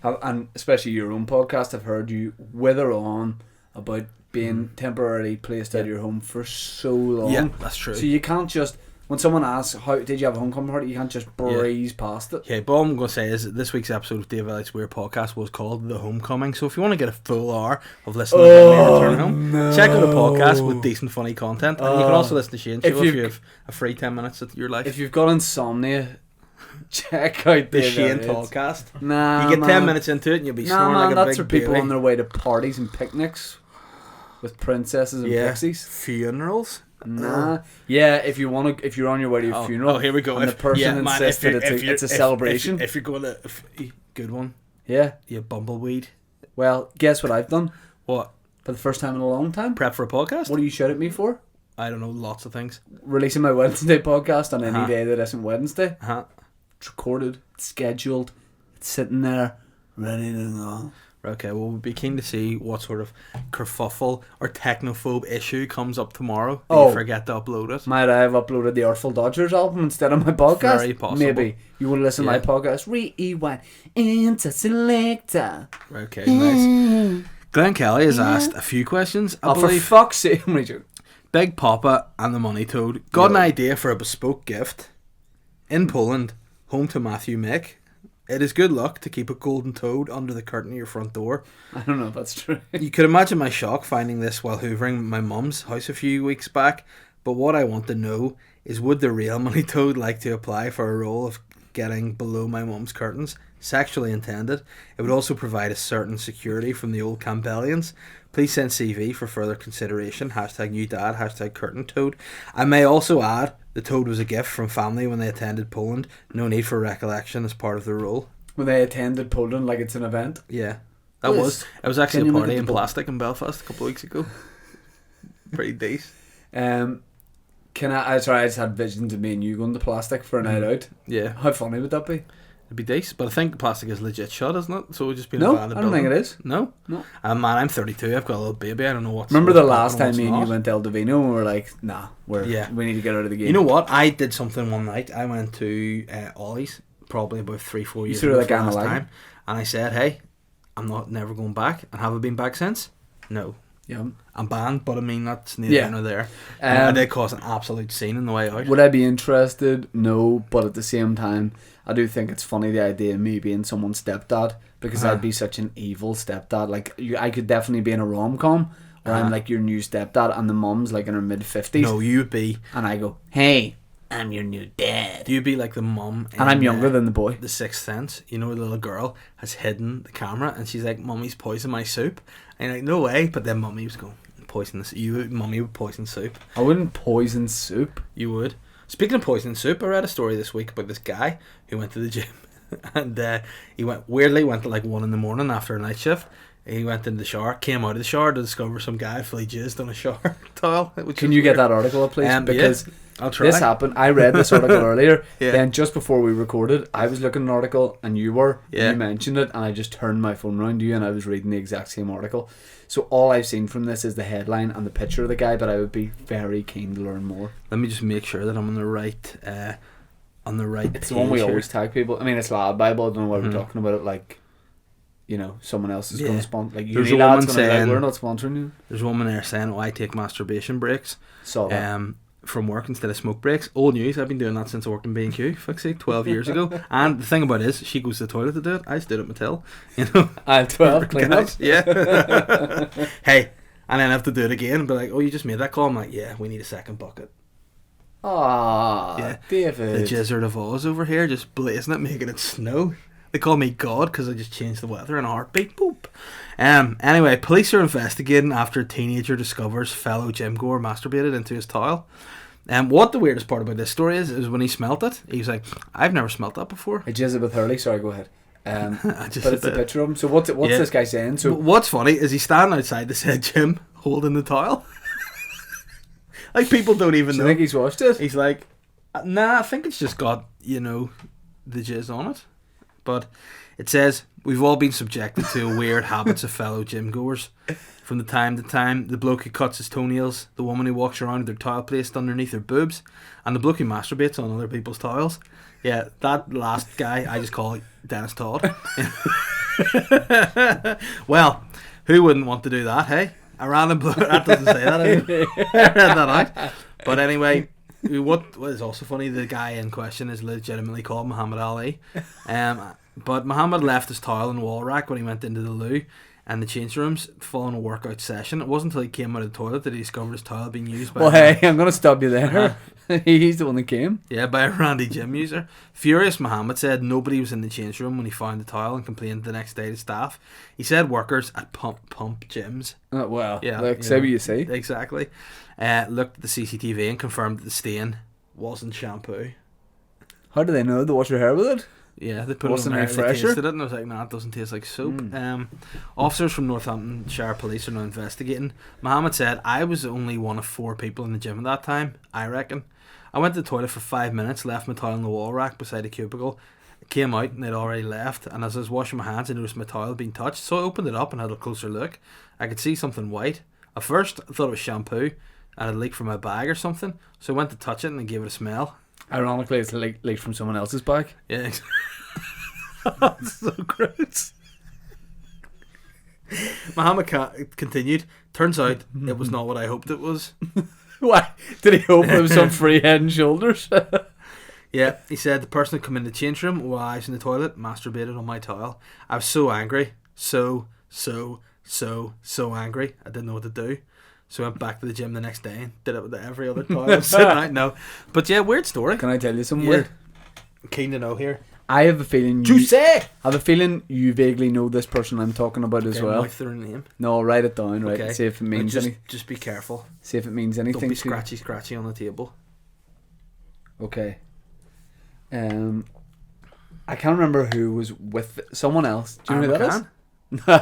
and especially your own podcast, have heard you wither on about being temporarily placed out of your home for so long.
Yeah, that's true.
So you can't just, when someone asks, how did you have a homecoming party, you can't just breeze past it.
Okay, but all I'm going to say is that this week's episode of Dave Elliott's Weird Podcast was called The Homecoming. So if you want to get a full hour of listening to me return home, check out the podcast with decent, funny content. And you can also listen to Shane's show if you have a free 10 minutes of your life.
If you've got insomnia, check out
the
Dave
Shane
Elliott's.
Podcast.
Nah,
You get 10
man.
minutes into it and you'll be
Nah,
snoring
man,
like a
that's
big
for people
baby.
on their way to parties and picnics with princesses and pixies.
Funerals.
Nah. Yeah, if you're on your way to a funeral.
Oh, here we go.
And the person insists that it's a celebration.
If you're going to... good one.
Yeah.
You bumbleweed.
Well, guess what I've done
What?
for the first time in a long time?
Prep for a podcast?
What do you shout at me for?
I don't know, lots of things.
Releasing my Wednesday podcast on any
Uh-huh.
day that isn't Wednesday.
Uh-huh.
It's recorded, it's scheduled, it's sitting there, ready to go.
Okay, well, we'd be keen to see what sort of kerfuffle or technophobe issue comes up tomorrow. If you forget to upload it.
Might I have uploaded the Artful Dodgers album instead of my podcast?
Very possible.
Maybe. You want to listen to my podcast? Rewind into selector.
Okay, nice. Glenn Kelly has asked a few questions, I
For
believe.
fuck's sake.
Big Papa and the Money Toad got an idea for a bespoke gift. In Poland, home to Matthew Mick, it is good luck to keep a golden toad under the curtain of your front door.
I don't know if that's true.
You could imagine my shock finding this while hoovering my mum's house a few weeks back, but what I want to know is, would the real Money Toad like to apply for a role of getting below my mum's curtains? Sexually intended. It would also provide a certain security from the old Campbellians. Please send CV for further consideration. #new dad, #curtain toad. I may also add, the toad was a gift from family when they attended Poland. No need for recollection as part of the role.
When they attended Poland like it's an event?
Yeah. It was actually
Can
a
you
party
look at
in
the
plastic in Belfast a couple of weeks ago. Pretty decent.
I just had visions of me and you going to plastic for a night out.
Yeah.
How funny would that be?
It'd be decent, but I think plastic is legit shot, isn't it? So it would just be an
No, I
abandoned
don't think it
building.
is.
No?
No.
Man, I'm 32, I've got a little baby, I don't know what's...
Remember
what's
the last
happening,
time me and
what's
you
not.
went to El Divino and we were like, nah, we need to get out of the game.
You know what? I did something one night. I went to Ollie's, probably about 3-4 years
sort of
ago
like
for the
Anna
last
Lager?
time, and I said, hey, I'm never going back. And have I been back since? No.
Yeah.
I'm banned, but I mean, that's neither here nor there. I did cause an absolute scene on the way out.
Would I be interested? No, but at the same time, I do think it's funny the idea of me being someone's stepdad, because I'd be such an evil stepdad. Like, I could definitely be in a rom-com where I'm like your new stepdad and the mum's like in her mid-50s.
No, you'd be...
And I go, hey, I'm your new dad.
You'd be like the mum.
And I'm younger than the boy.
The Sixth Sense. You know, the little girl has hidden the camera and she's like, Mummy's poisoned my soup. And you're like, no way. But then Mummy was going, poison this. Mummy would poison soup.
I wouldn't poison soup.
You would. Speaking of poison soup, I read a story this week about this guy who went to the gym. And he went to like 1 a.m. after a night shift. He went into the shower, came out of the shower to discover some guy fully jizzed on a shower towel.
Can you get that article up, please? Because
I'll try.
this happened. I read this article earlier.
Yeah.
Then just before we recorded, I was looking at an article and you were.
Yeah.
And you mentioned it and I just turned my phone around to you and I was reading the exact same article. So all I've seen from this is the headline and the picture of the guy, but I would be very keen to learn more.
Let me just make sure that I'm on the right
It's the one we
page
always
here.
tag people. I mean, it's Lad Bible. I don't know why we're talking about it like, you know, someone else is going to sponsor. Like,
There's
uni
a woman
lads gonna be like,
saying-
we're not sponsoring you.
There's a woman there saying, "Oh, I take masturbation breaks
So
from work instead of smoke breaks." Old news. I've been doing that since I worked in B&Q. Fuck's sake, 12 years ago. And the thing about it is, she goes to the toilet to do it. I just do it at my till. You know.
I'm 12, clean up.
Guys, yeah. Hey, and then I have to do it again. But like, oh, you just made that call. I'm like, yeah, we need a second bucket.
Ah,
Yeah.
David.
The Jizzard of Oz over here, just blazing it, making it snow. They call me God because I just changed the weather in a heartbeat. Boop. Anyway, police are investigating after a teenager discovers fellow gym goer masturbated into his towel. What the weirdest part about this story is when he smelt it, he was like, I've never smelt that before.
I jizzed it with Hurley. Sorry, go ahead.
Just
But it's a picture of him. So what's
Yeah.
this guy saying? So
What's funny is he's standing outside the said gym holding the towel. Like, people don't even
do you
know.
think he's watched it?
He's like, nah, I think it's just got, you know, the jizz on it. But it says, we've all been subjected to weird habits of fellow gym goers. From the time to time, the bloke who cuts his toenails, the woman who walks around with their towel placed underneath their boobs, and the bloke who masturbates on other people's towels. Yeah, that last guy, I just call Dennis Todd. Well, who wouldn't want to do that, hey? A random bloke, that doesn't say that anyway. I read that out. But anyway, what is also funny, the guy in question is legitimately called Muhammad Ali. But Muhammad left his towel in the wall rack when he went into the loo and the change rooms following a workout session. It wasn't until he came out of the toilet that he discovered his towel being used by
Well, hey, I'm going to stop you there. He's the one that came.
by a randy gym user. Furious Muhammad said nobody was in the change room when he found the towel and complained the next day to staff. He said workers at pump gyms,
Well,
Yeah,
like,
you
say
know.
what you say.
exactly, looked at the CCTV and confirmed that the stain wasn't shampoo.
How do they know to wash your hair with it?
Yeah, they put
Wasn't
it on
it
there, they
fresher?
tasted it, and I was like, nah, it doesn't taste like soap. Officers from Northamptonshire Police are now investigating. Mohammed said, I was only one of 4 people in the gym at that time, I reckon. I went to the toilet for 5 minutes, left my towel in the wall rack beside a cubicle. came out and they'd already left, and as I was washing my hands I noticed my towel being touched, so I opened it up and had a closer look. I could see something white. At first I thought it was shampoo and it leaked from my bag or something, so I went to touch it and I gave it a smell.
Ironically, it's leaked from someone else's bag.
Yeah. That's so gross. Muhammad continued, turns out it was not what I hoped it was.
Why? Did he hope it was some free head and shoulders?
Yeah, he said the person who came in the change room while I was in the toilet masturbated on my towel. I was so angry. So angry. I didn't know what to do. So I went back to the gym the next day and did it with every other toilet sitting out. No. But yeah, weird story.
Can I tell you something
Yeah.
weird?
Keen to know here.
I have a feeling
say?
I have a feeling you vaguely know this person I'm talking about as well.
Mouth their name.
No, write it down, right?
Okay.
See if it means
just be careful.
See if it means anything.
Don't be
to you.
scratchy on the table.
Okay. I can't remember who was with someone else. Do you know who that is?
No,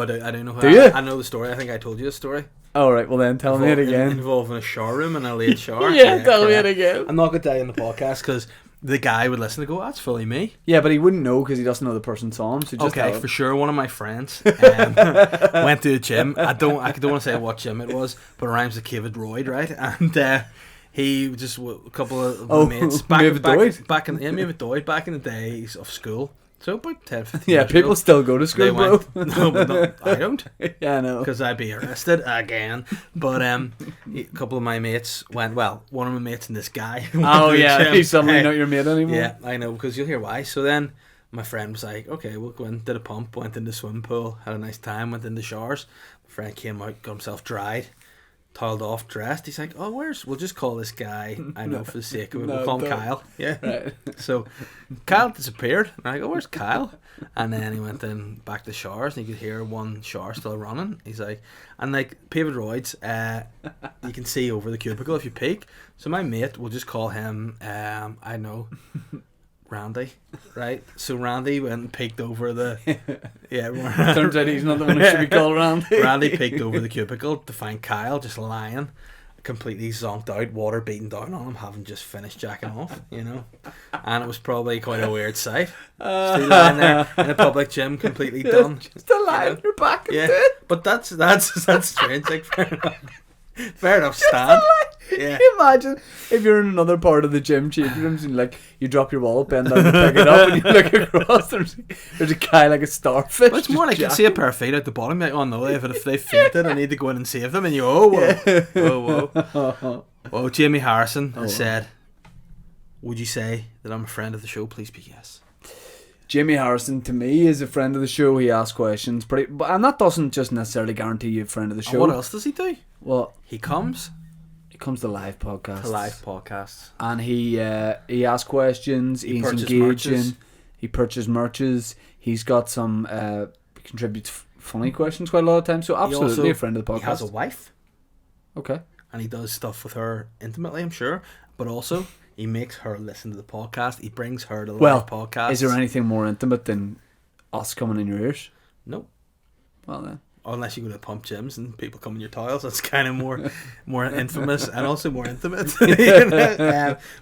I don't know who.
Do you?
I know the story. I think I told you the story.
All right. Well, then tell me it again.
Involving a shower room and a late shower.
Yeah, tell me it
correct.
again.
I'm not going to tell you in the podcast because the guy would listen and go, that's fully me.
Yeah, but he wouldn't know because he doesn't know the person saw him. So just
Okay,
tell
for
him.
sure. One of my friends went to a gym. I don't want to say what gym it was, but it rhymes with David Royd, right? And he just a couple of my mates back in the days of school. So about 10, 15
Yeah,
years
people
ago,
still go to
they
school, bro.
went, no, but not, I don't.
Yeah, I know.
Because I'd be arrested again. But a couple of my mates went. Well, one of my mates and this guy. went
Oh
to the
yeah,
gym.
he's suddenly not your mate anymore.
Yeah, I know, because you'll hear why. So then my friend was like, "Okay, we'll go in." Did a pump, went in the swimming pool, had a nice time, went in the showers. My friend came out, got himself dried, toweled off, dressed. He's like, "Oh, we'll just call this guy. I know for the sake of it,
No,
we'll call him
don't.
Kyle." Yeah.
Right.
So Kyle disappeared. And I go, "Where's Kyle?" And then he went in back to the showers, and you could hear one shower still running. He's like, and like David Royd's, you can see over the cubicle if you peek. So my mate, we'll just call him, I know, Randy, right? So Randy went and peeked over the, yeah.
Turns out he's not the one who should be called around.
Randy peeked over the cubicle to find Kyle just lying, completely zonked out, water beating down on him, having just finished jacking off, and it was probably quite a weird sight. Still lying there in a public gym, completely done.
Just a lie on your back.
Yeah, but that's strange. Like fair enough. Stand. Yeah.
Can you imagine if you're in another part of the gym change rooms and like you drop your wallet, bend down to pick it up, and you look across, there's a guy like a starfish.
But it's more like you see a pair of feet out the bottom, like, oh no, if they fainted, I need to go in and save them, and you, oh whoa. Well, Jamie Harrison has said, would you say that I'm a friend of the show? Please be yes.
Jamie Harrison to me is a friend of the show. He asks questions, and that doesn't just necessarily guarantee you a friend of the show.
And what else does he do?
Well,
he comes
to live podcasts.
To live podcasts.
And he asks questions, he's engaging,
merches.
he purchases merches, he's got some contributes funny questions quite a lot of times, so absolutely a friend of the podcast.
He has a wife.
Okay.
And he does stuff with her intimately, I'm sure. But also, he makes her listen to the podcast. He brings her to live podcasts.
Is there anything more intimate than us coming in your ears?
Nope.
Well then.
Unless you go to pump gyms and people come in your tiles, that's kind of more infamous and also more intimate.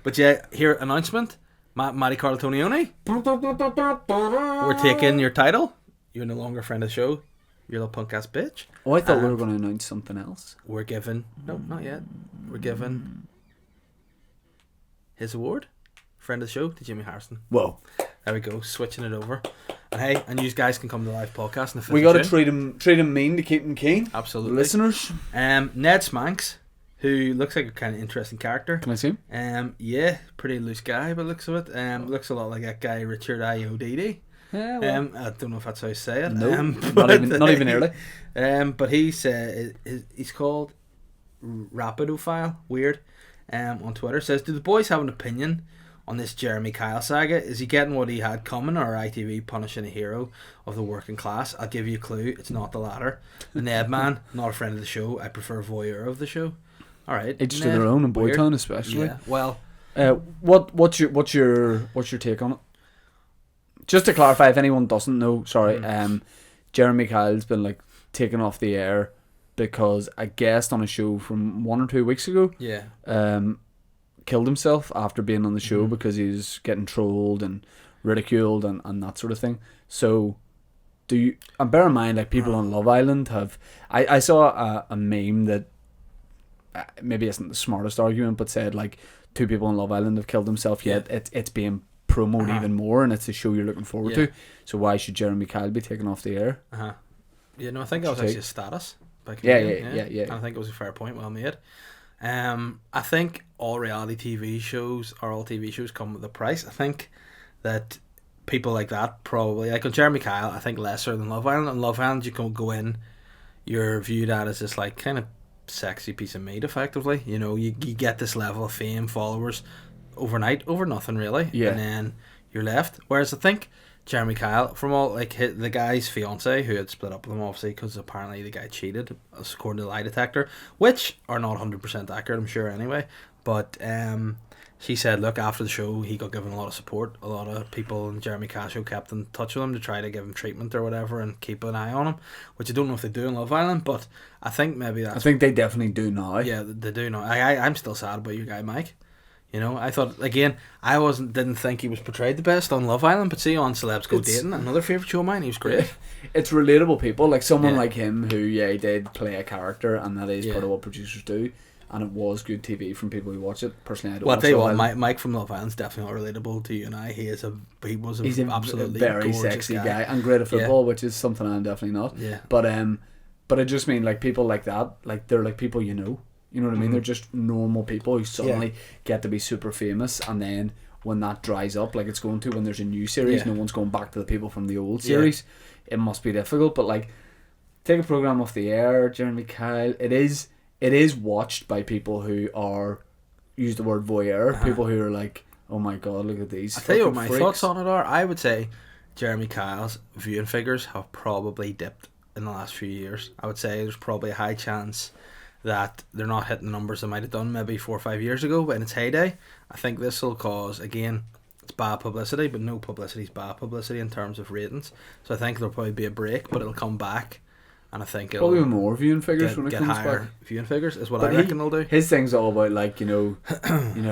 But yeah, here, announcement. Matty Carlatonioni. We're taking your title. You're no longer a friend of the show. You're a little punk ass bitch.
Oh, I thought we were going to announce something else.
We're giving... No, not yet. We're giving his award, friend of the show, to Jimmy Harrison.
Whoa.
There we go, switching it over. And hey, and you guys can come to the live podcast in the 5th
We got to
of June.
treat him mean to keep him keen.
Absolutely.
Listeners.
Ned Smanks, who looks like a kind of interesting character.
Can I see him?
Yeah, pretty loose guy, but looks of it. Looks a lot like that guy Richard Iodidi.
Yeah, well.
I don't know if that's how you say it.
No,
but,
not even early.
But he's called Rapidophile, weird, on Twitter. Says, do the boys have an opinion on this Jeremy Kyle saga? Is he getting what he had coming, or ITV punishing a hero of the working class? I'll give you a clue. It's not the latter. The Ned man, not a friend of the show. I prefer voyeur of the show. All right,
Each to their own, in
weird.
Boytown especially.
Yeah. Well,
what's your take on it? Just to clarify, if anyone doesn't know, sorry, Jeremy Kyle's been like taken off the air because a guest on a show from 1 or 2 weeks ago, killed himself after being on the show because he was getting trolled and ridiculed and that sort of thing. So, do you? And bear in mind, like people on Love Island have. I saw a meme that maybe isn't the smartest argument, but said like 2 people on Love Island have killed themselves. Yet it's being promoted even more, and it's a show you're looking forward to. So why should Jeremy Kyle be taken off the air?
Yeah, no, I think that was actually a status.
Yeah.
And I think it was a fair point, well made. I think all reality TV shows or all TV shows come with a price. I think that people like that probably, like on Jeremy Kyle, I think lesser than Love Island. On Love Island, you can go in, you're viewed at as this like kind of sexy piece of meat, effectively. You know, you get this level of fame, followers overnight over nothing really, and then you're left. Whereas I think Jeremy Kyle, from all like the guy's fiance who had split up with him, obviously because apparently the guy cheated, according to the lie detector, which are not 100% accurate, I'm sure anyway. But she said, look, after the show he got given a lot of support. A lot of people in Jeremy Kyle show kept in touch with him to try to give him treatment or whatever and keep an eye on him, which I don't know if they do in Love Island, but I think maybe that's...
I think they definitely do now.
Yeah, they do now. I'm still sad about your guy Mike. You know, I thought, again, I didn't think he was portrayed the best on Love Island, but see, on Celebs Go Dating, another favourite show of mine, he was great.
It's relatable people, like someone like him who, he did play a character, and that is part of what producers do, and it was good TV from people who watch it. Personally, I don't watch
I'll tell you
Love
what,
Island.
Mike from Love Island's definitely not relatable to you and I. He's an absolutely
very sexy guy and great at football, which is something I'm definitely not.
Yeah.
But I just mean, like, people like that, like, they're like people you know. You know what I mean? They're just normal people who suddenly get to be super famous, and then when that dries up, like it's going to when there's a new series, no one's going back to the people from the old series. It must be difficult, but like, take a program off the air, Jeremy Kyle. It is watched by people who are, use the word voyeur, people who are like, oh my god, look at these.
I'll tell you what my thoughts on it are. I would say Jeremy Kyle's viewing figures have probably dipped in the last few years. I would say there's probably a high chance that they're not hitting the numbers they might have done maybe 4 or 5 years ago, but in its heyday, I think this will cause, again, it's bad publicity, but no publicity is bad publicity in terms of ratings. So I think there'll probably be a break, but it'll come back, and I think it'll
probably more viewing figures when it
get
comes
higher
back.
Viewing figures is what I reckon they'll do.
His thing's all about, like, you know,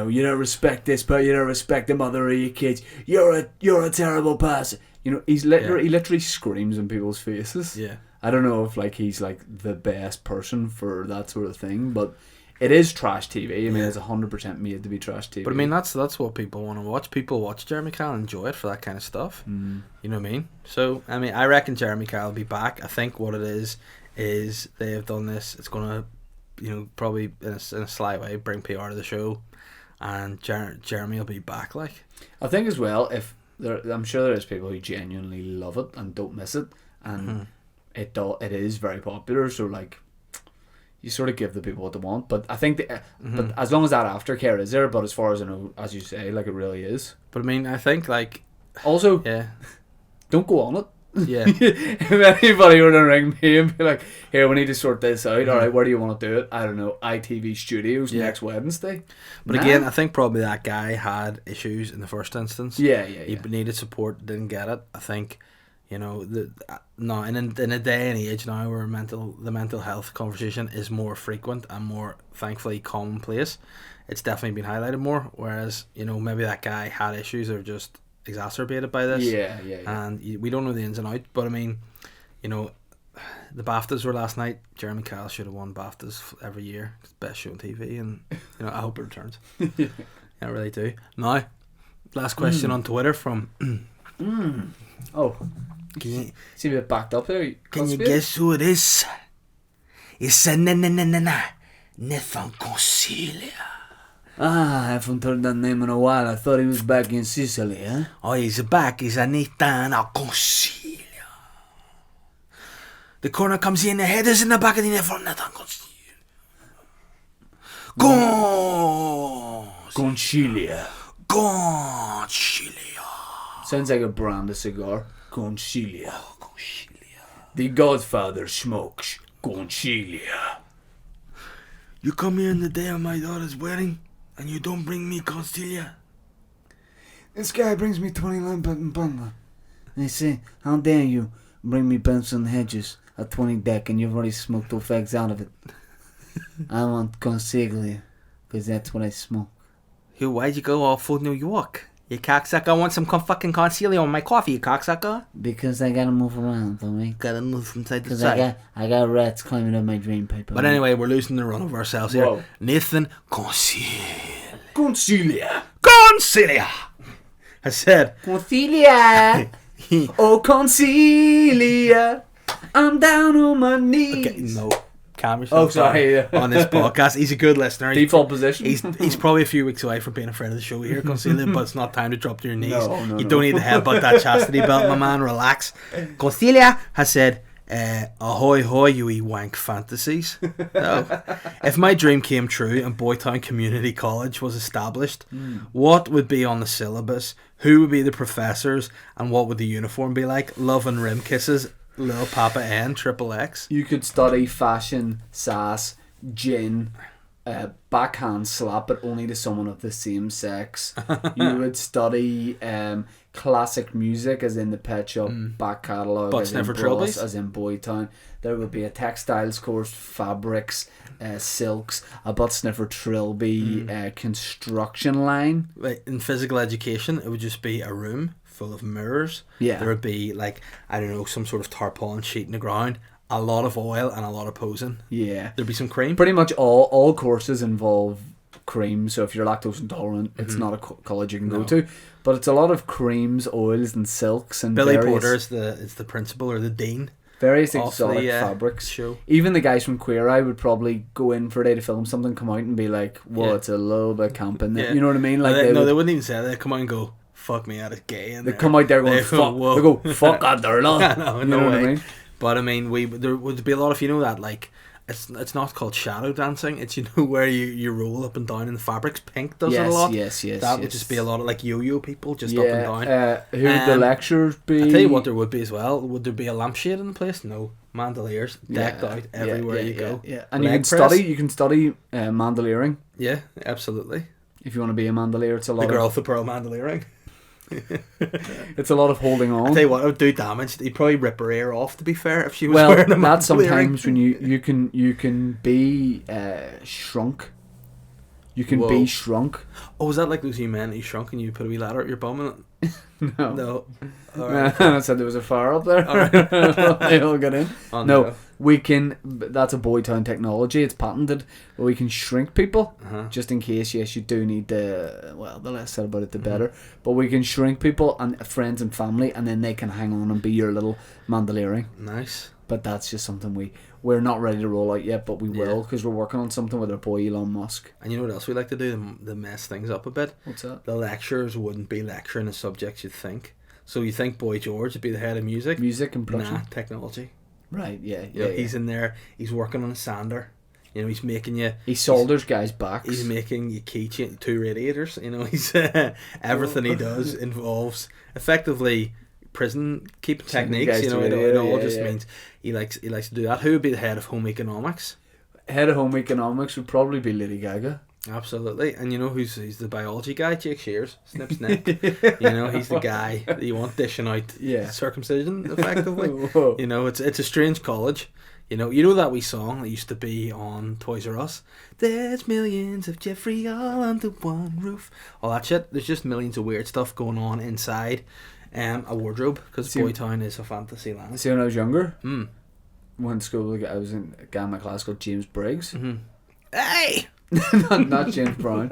you don't respect this, but you don't respect the mother of your kids. You're a terrible person. You know, he literally screams in people's faces.
Yeah.
I don't know if like he's like the best person for that sort of thing, but it is trash TV. I mean, it's 100% made to be trash TV.
But I mean, that's what people want to watch. People watch Jeremy Kyle and enjoy it for that kind of stuff. You know what I mean? So I mean, I reckon Jeremy Kyle will be back. I think what it is they have done this. It's gonna, you know, probably in a sly way bring PR to the show, and Jeremy will be back. Like,
I think as well, I'm sure there is people who genuinely love it and don't miss it, and it is very popular. So like, you sort of give the people what they want. But I think but as long as that aftercare is there. But as far as I know, as you say, like, it really is.
But I mean, I think like
also don't go on it.
Yeah.
If anybody were to ring me and be like, here, we need to sort this out. All right, where do you want to do it? I don't know, ITV Studios next Wednesday.
But again, I think probably that guy had issues in the first instance. He needed support, didn't get it. I think, you know, in a day and age now where the mental health conversation is more frequent and more, thankfully, commonplace, it's definitely been highlighted more. Whereas, you know, maybe that guy had issues that are just exacerbated by this. And we don't know the ins and outs, but I mean, you know, the BAFTAs were last night. Jeremy Kyle should have won BAFTAs every year. It's the best show on TV, and you know, I hope it returns. I really do. Now, last question on Twitter from
oh, seem a bit backed up there.
Can you guess who it is? It's a Nathan Concilia.
Ah, I haven't heard that name in a while. I thought he was back in Sicily, huh?
Oh, he's back. He's a Nathan Concilia. The corner comes in, the head is in the back of the net for Nathan Concilia.
Concilia.
Concilia.
Sounds like a brand of cigar. Concilia.
Oh, Concilia.
The Godfather smokes. Concilia.
You come here on the day of my daughter's wedding, and you don't bring me Concilia.
This guy brings me 29 button bundle. They say, how dare you bring me Benson Hedges at 20 deck and you've already smoked the fags out of it. I want Consiglia, because that's what I smoke.
Why'd you go all full New York?
You cocksucker. I want some fucking concealer on my coffee, you cocksucker.
Because I gotta move around, don't we?
Gotta move from side to
Because
side.
I got rats climbing up my drain pipe.
But anyway, we're losing the run of ourselves here.
Whoa.
Nathan Concealia
Concilia.
has said,
Concelia!
Oh, Concilia. I'm down on my knees.
okay, no, calm yourself.
Oh, sorry.
down on this podcast. He's a good listener.
Default position.
He's probably a few weeks away from being a friend of the show here, Concealia, but it's not time to drop to your knees.
No,
You don't need to headbutt that chastity belt, my man. Relax. Concealia has said, ahoy hoy, you wee wank fantasies. So, if my dream came true and Boytown Community College was established, what would be on the syllabus? Who would be the professors? And what would the uniform be like? Love and rim kisses, Lil Papa N, Triple X.
You could study fashion, sass, gin, backhand slap, but only to someone of the same sex. You would study classic music, as in the Pet Shop back catalogue,
Butt
as in
sniffer
Bros,
trilbies.
as in Boytown. There would be a textiles course, fabrics, silks, a butt sniffer trilby, construction line.
Like, in physical education, it would just be a room full of mirrors.
Yeah.
There would be, like, I don't know, some sort of tarpaulin sheet in the ground, a lot of oil, and a lot of posing.
Yeah.
There'd be some cream.
Pretty much all courses involve cream, so if you're lactose intolerant, it's not a college you can go
No.
to. But it's a lot of creams, oils, and silks, and
Billy
various,
Porter is the principal or the dean
various
of
exotic
the
fabrics.
show.
Even the guys from Queer Eye would probably go in for a day to film something, come out and be like, "Whoa,
Yeah.
it's a little bit camp in there."
Yeah.
You know what I mean? Like
they
would,
wouldn't even say that. They'd come out and go, fuck me, that is gay. In
they
there.
come out there going,
They
"Fuck,"
whoa.
they go, "Fuck that, there, love."
No,
You
no
know what I
way.
mean?
But I mean, there would be a lot of, you know, that, like, it's not called shadow dancing. It's, you know, where you roll up and down in the fabrics. Pink does it a lot.
Yes.
That would just be a lot of, like, yo-yo people just up and down.
Who would the lecturers be?
I tell you what, there would be as well. Would there be a lampshade in the place? No. Mandoliers decked out everywhere you go.
Yeah, and
Leg
you can study mandoliering
Yeah, absolutely.
if you want to be a mandolier. It's a
The
lot
girl
of
with the pearl mandoliering.
it's a lot of holding
I
on.
tell you what, it would do damage. He'd probably rip her ear off, to be fair, if she was
Well,
wearing a
that's
mandoliering.
sometimes when you can be shrunk. You can
Whoa.
be shrunk.
Oh, was that like those you men who shrunk and you put a wee ladder at your bum? And
No.
no. Alright.
I said there was a fire up there.
Alright.
They all got in.
Oh,
No, we can. That's a Boytown technology. It's patented. But we can shrink people,
Uh-huh.
just in case. Yes, you do need the. Well, the less said about it, the
Mm-hmm.
better. But we can shrink people and friends and family, and then they can hang on and be your little mandoliering.
Nice.
But that's just something we're not ready to roll out yet, but we
Yeah.
will, because we're working on something with our boy Elon Musk.
And you know what else we like to do? The mess things up a bit.
What's that?
The lecturers wouldn't be lecturing the subjects you'd think. So you think Boy George would be the head of music?
Music and production.
Nah, technology.
Right? Yeah.
You know, he's in there. He's working on a sander. You know, he's making you.
He solders guys' backs.
He's making you keychain 2 radiators. You know, he's everything he does involves effectively prison keeping
Sending
techniques.
guys
You
to
know,
radio,
it all
yeah,
just
yeah.
means he likes to do that. Who would be the head of home economics?
Head of home economics would probably be Lady Gaga.
Absolutely. And you know he's the biology guy, Jake Shears, snip snip. You know, he's the guy that you want dishing out
Yeah.
circumcision effectively.
Whoa.
You know, it's a strange college. You know that wee song that used to be on Toys R Us. There's millions of Jeffrey all under one roof. All that shit. There's just millions of weird stuff going on inside a wardrobe, because
See-
Boytown is a fantasy land.
See, when I was younger,
Mm.
went to school, I was in a guy in my class called James Briggs.
Mm-hmm. Hey!
not James Brown.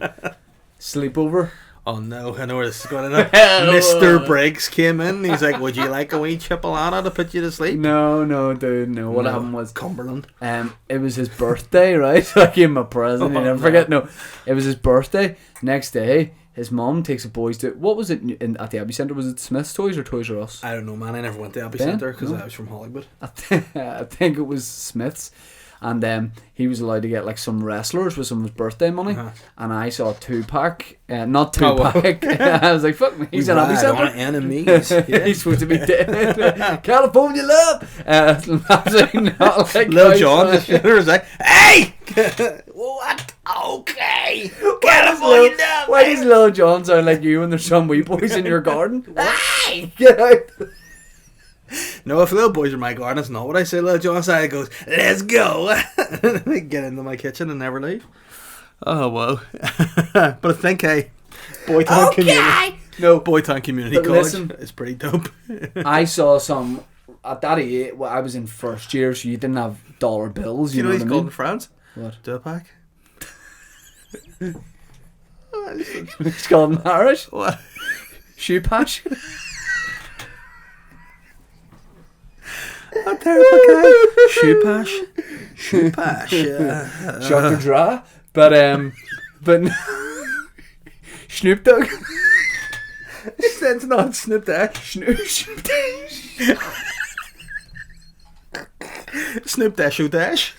Sleepover.
Oh no, I know where this is going. Mr. Briggs came in. He's like, "Would you like a wee chipolata to put you to sleep?"
No, dude, no. What
No,
happened was,
Cumberland.
it was his birthday, right? So I gave him a present. You
Oh,
never
no.
forget. No, it was his birthday. Next day, his mum takes the boys to, what was it at the Abbey Centre? Was it Smith's Toys or Toys R Us?
I don't know, man. I never went to Abbey
Ben?
Centre because
No.
I was from Hollywood.
I think it was Smith's. And he was allowed to get like some wrestlers with some of his birthday money.
Uh-huh.
And I saw a 2-pack, not
Oh, well.
2-pack. I was like, fuck me, he's an Abbey
Ride on
Centre.
enemies. Yeah.
He's supposed to be dead. California love. Absolutely not like
Lil
guys,
Jon,
uh,
the shitter, was like, "Hey, what? Okay,
Why does why does Lil Jon sound like you when there's some wee boys in your garden? Hey, get out.
No, if little boys are my garden, that's not what I say. Lil Jon side goes, "Let's go." They get into my kitchen and never leave. Oh, whoa. But I think, hey, Boytown community.
No,
Boytown Community
but
College
listen.
is pretty dope.
I saw some at that age. Well, I was in first year, so you didn't have dollar bills. You know
he's
what I
called
mean?
in France?
What?
Do a pack.
It's called in Irish.
What?
Shoe patch.
A terrible guy. Shoe pash. Shoe pash.
Shocker dry. But Snoop Dogg.
It's not Snoop Dash.
Snoop Dogg.
Snoop Dash Dash.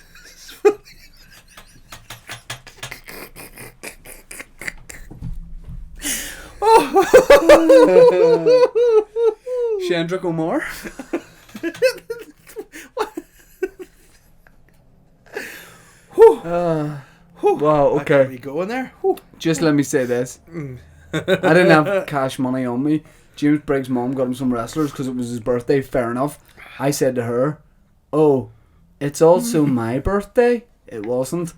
Shandra O'More. Wow, okay.
We go in there.
Just let me say this. I didn't have cash money on me. James Briggs' mom got him some wrestlers because it was his birthday. Fair enough. I said to her, "Oh, it's also my birthday." It wasn't.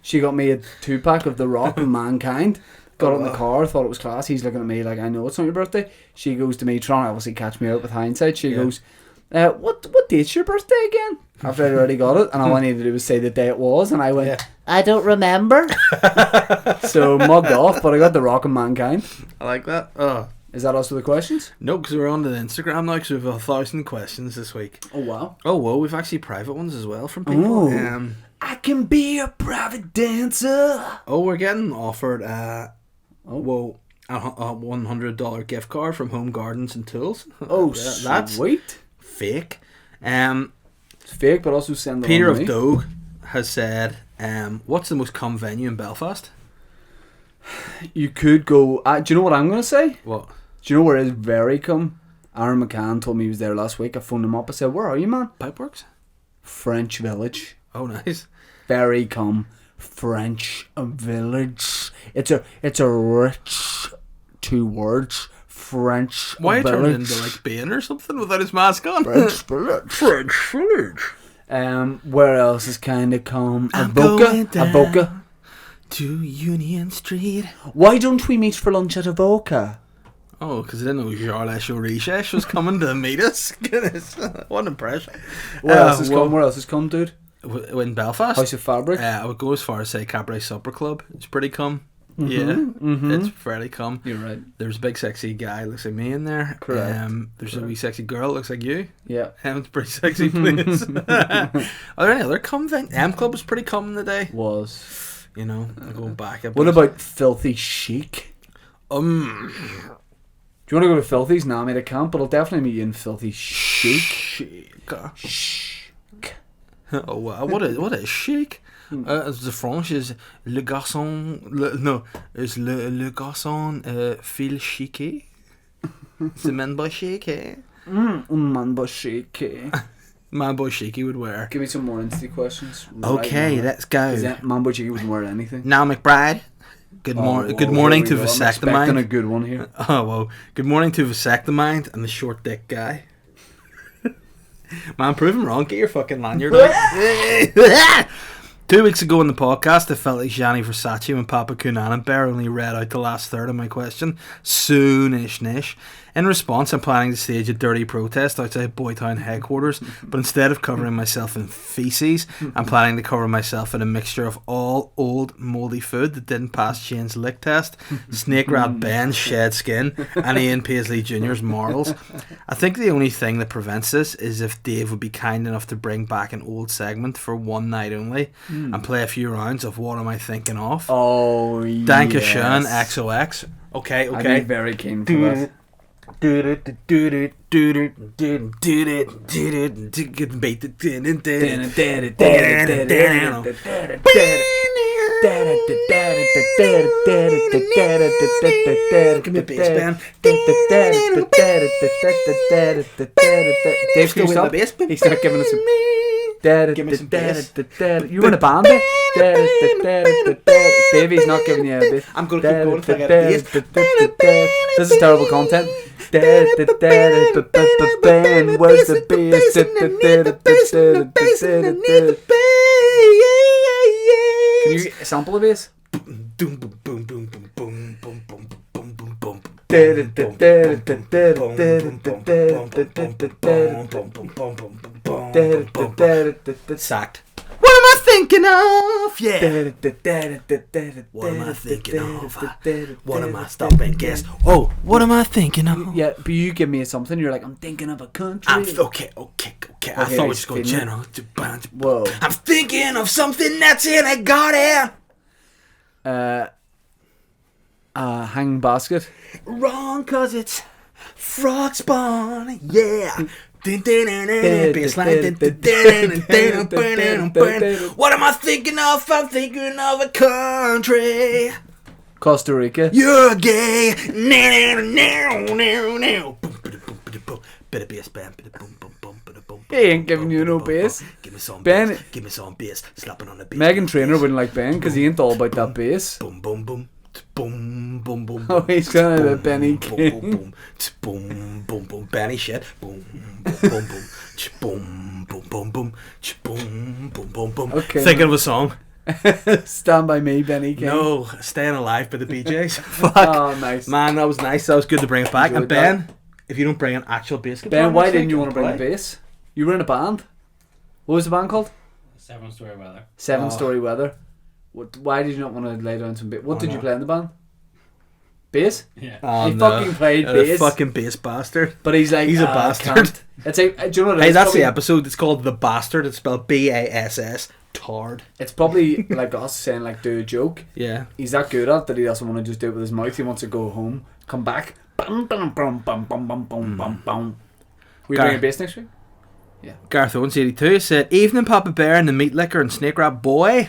She got me a 2-pack of The Rock and Mankind. Got it in the car, thought it was class. He's looking at me like, I know it's not your birthday. She goes to me, trying to obviously catch me out with hindsight. She goes, what date's your birthday again? After I'd already got it, and all I needed to do was say the day it was, and I went,
I don't remember.
so mugged off, but I got The Rock and Mankind.
I like that. Oh.
Is that us with the questions?
No, because we're on the Instagram now, because we have 1,000 questions this week.
Oh, wow.
Oh, whoa, we've actually private ones as well from people.
Ooh. I can be a private dancer.
Oh, we're getting offered a $100 gift card from Home Gardens and Tools.
Oh,
that's
sweet.
fake.
It's fake, but also send it
Peter
on
of
to me.
Dogue has said, what's the most common venue in Belfast?
You could go... do you know what I'm going to say?
What?
Do you know where it is very come? Aaron McCann told me he was there last week. I phoned him up. I said, where are you, man?
Pipeworks?
French Village.
Oh, nice.
Very come. French Village. It's a rich 2 words. French
Why
Village.
turn it into like Bane or something without his mask on?
French Village.
French Village.
Where else is kind of come?
I'm going down.
Avoca.
To Union Street.
Why don't we meet for lunch at Avoca?
Oh, because I didn't know Charles Orichesh was coming to meet us. Goodness, what an impression.
Where else has come? Where else has come, dude?
In Belfast?
House of Fabric.
I would go as far as say Cabaret Supper Club. It's pretty cum.
Mm-hmm.
It's fairly cum.
You're right.
There's a big sexy guy looks like me in there.
Correct.
There's a wee sexy girl looks like you.
Yeah.
It's a pretty sexy place. Are there any other cum thing? M Club was pretty cum in the day.
Was.
You know, going back a bit.
What about Filthy Chic?
Do
Do you want to go to Filthy's? Nah, mate, I can't, but I'll definitely meet you in Filthy Chic.
Chic. Oh wow, what is chic? The French is le garçon. Is le garçon fil chic. The man boy chic.
Man, but chic.
Man boy chic would wear.
Give me some more instant questions.
Okay,
right now.
let's go.
Is that Man, but chic wouldn't wear anything?
Now, McBride.
Good
Oh,
good morning to
here we go. I'm expecting a
Vasectomind.
good one here.
Oh well, good morning to Vasectomind and the short dick guy. Man, prove him wrong. Get your fucking lanyard on. 2 weeks ago in the podcast, I felt like Gianni Versace when Papa Cunanan Bear only read out the last third of my question. Soonish-nish. In response, I'm planning to stage a dirty protest outside Boytown headquarters, but instead of covering myself in feces, I'm planning to cover myself in a mixture of all old mouldy food that didn't pass Shane's lick test, Snake Rat Ben's shed skin, and Ian Paisley Jr.'s morals. I think the only thing that prevents this is if Dave would be kind enough to bring back an old segment for one night only and play a few rounds of What Am I Thinking Of?
Oh,
Dankeschön,
yes.
XOX. Okay,
I'd be
okay.
very keen for that.
Give me a bass band.
Dave, can you
Still with
stop?
the bass band.
He's not giving us a...
Give me some bass.
You were in a band there? Davey's not giving you a bass.
I'm going to keep going until I get a bass.
This is terrible content. Where's the bass? Can you sample a bass?
Boom, boom, boom, boom, boom, boom, boom, boom, boom, boom, boom. Sacked. What am I thinking of? Yeah. What am I thinking of? What am I stopping? Guess. Oh, what am I thinking of?
Yeah, but you give me something, you're like, I'm thinking of a country.
Okay. I thought we were just going general.
Whoa.
I'm thinking of something that's in a garden.
Hanging basket.
Wrong, cause it's frog spawn. Yeah. Bassline. What am I thinking of? I'm thinking of a country.
Costa Rica.
You're gay. Bit of bass, bam.
He ain't giving you no bass.
Give me some
Ben-
bass. Give me some bass. Slapping on the bass.
Megan Trainor wouldn't like Ben because he ain't all about that bass.
Boom, boom, boom. Boom, boom, boom.
Oh, he's kind of a Benny
Boom,
King.
boom, boom, boom, boom. Benny shit. Boom, boom, boom. Boom, boom, boom, boom. Boom, boom, boom, boom.
Okay,
Thinking
man.
of a song?
Stand by Me, Benny King.
No, Staying Alive by the BJs. Fuck.
Oh, nice.
Man, that was nice. That was good to bring it back.
Enjoyed
And Ben, if you don't bring an actual bass guitar,
Ben, why
next
didn't
week,
you want to bring
play.
the bass? You were in a band. What was the band called?
7-Story Weather.
Seven Story Weather. Why did you not want to lay down some bass? What did you play in the band? Bass?
Yeah.
Oh,
He fucking played bass.
Fucking bass bastard.
But he's like,
He's a
I
bastard."
can't." It's like, do you know what it
Hey,
is?
that's
Probably-
the episode. It's called The Bastard. It's spelled B-A-S-S. Tard.
It's probably like us saying, like, do a joke.
Yeah.
He's that good at it that he doesn't want to just do it with his mouth. He wants to go home, come back. Bum, bum, bum, bum, bum, bum, bum, bum, bum. We
Gar-
bring a bass next week?
Garth Owens 82 said, "Evening, Papa Bear and the Meat Licker and Snake Rat Boy.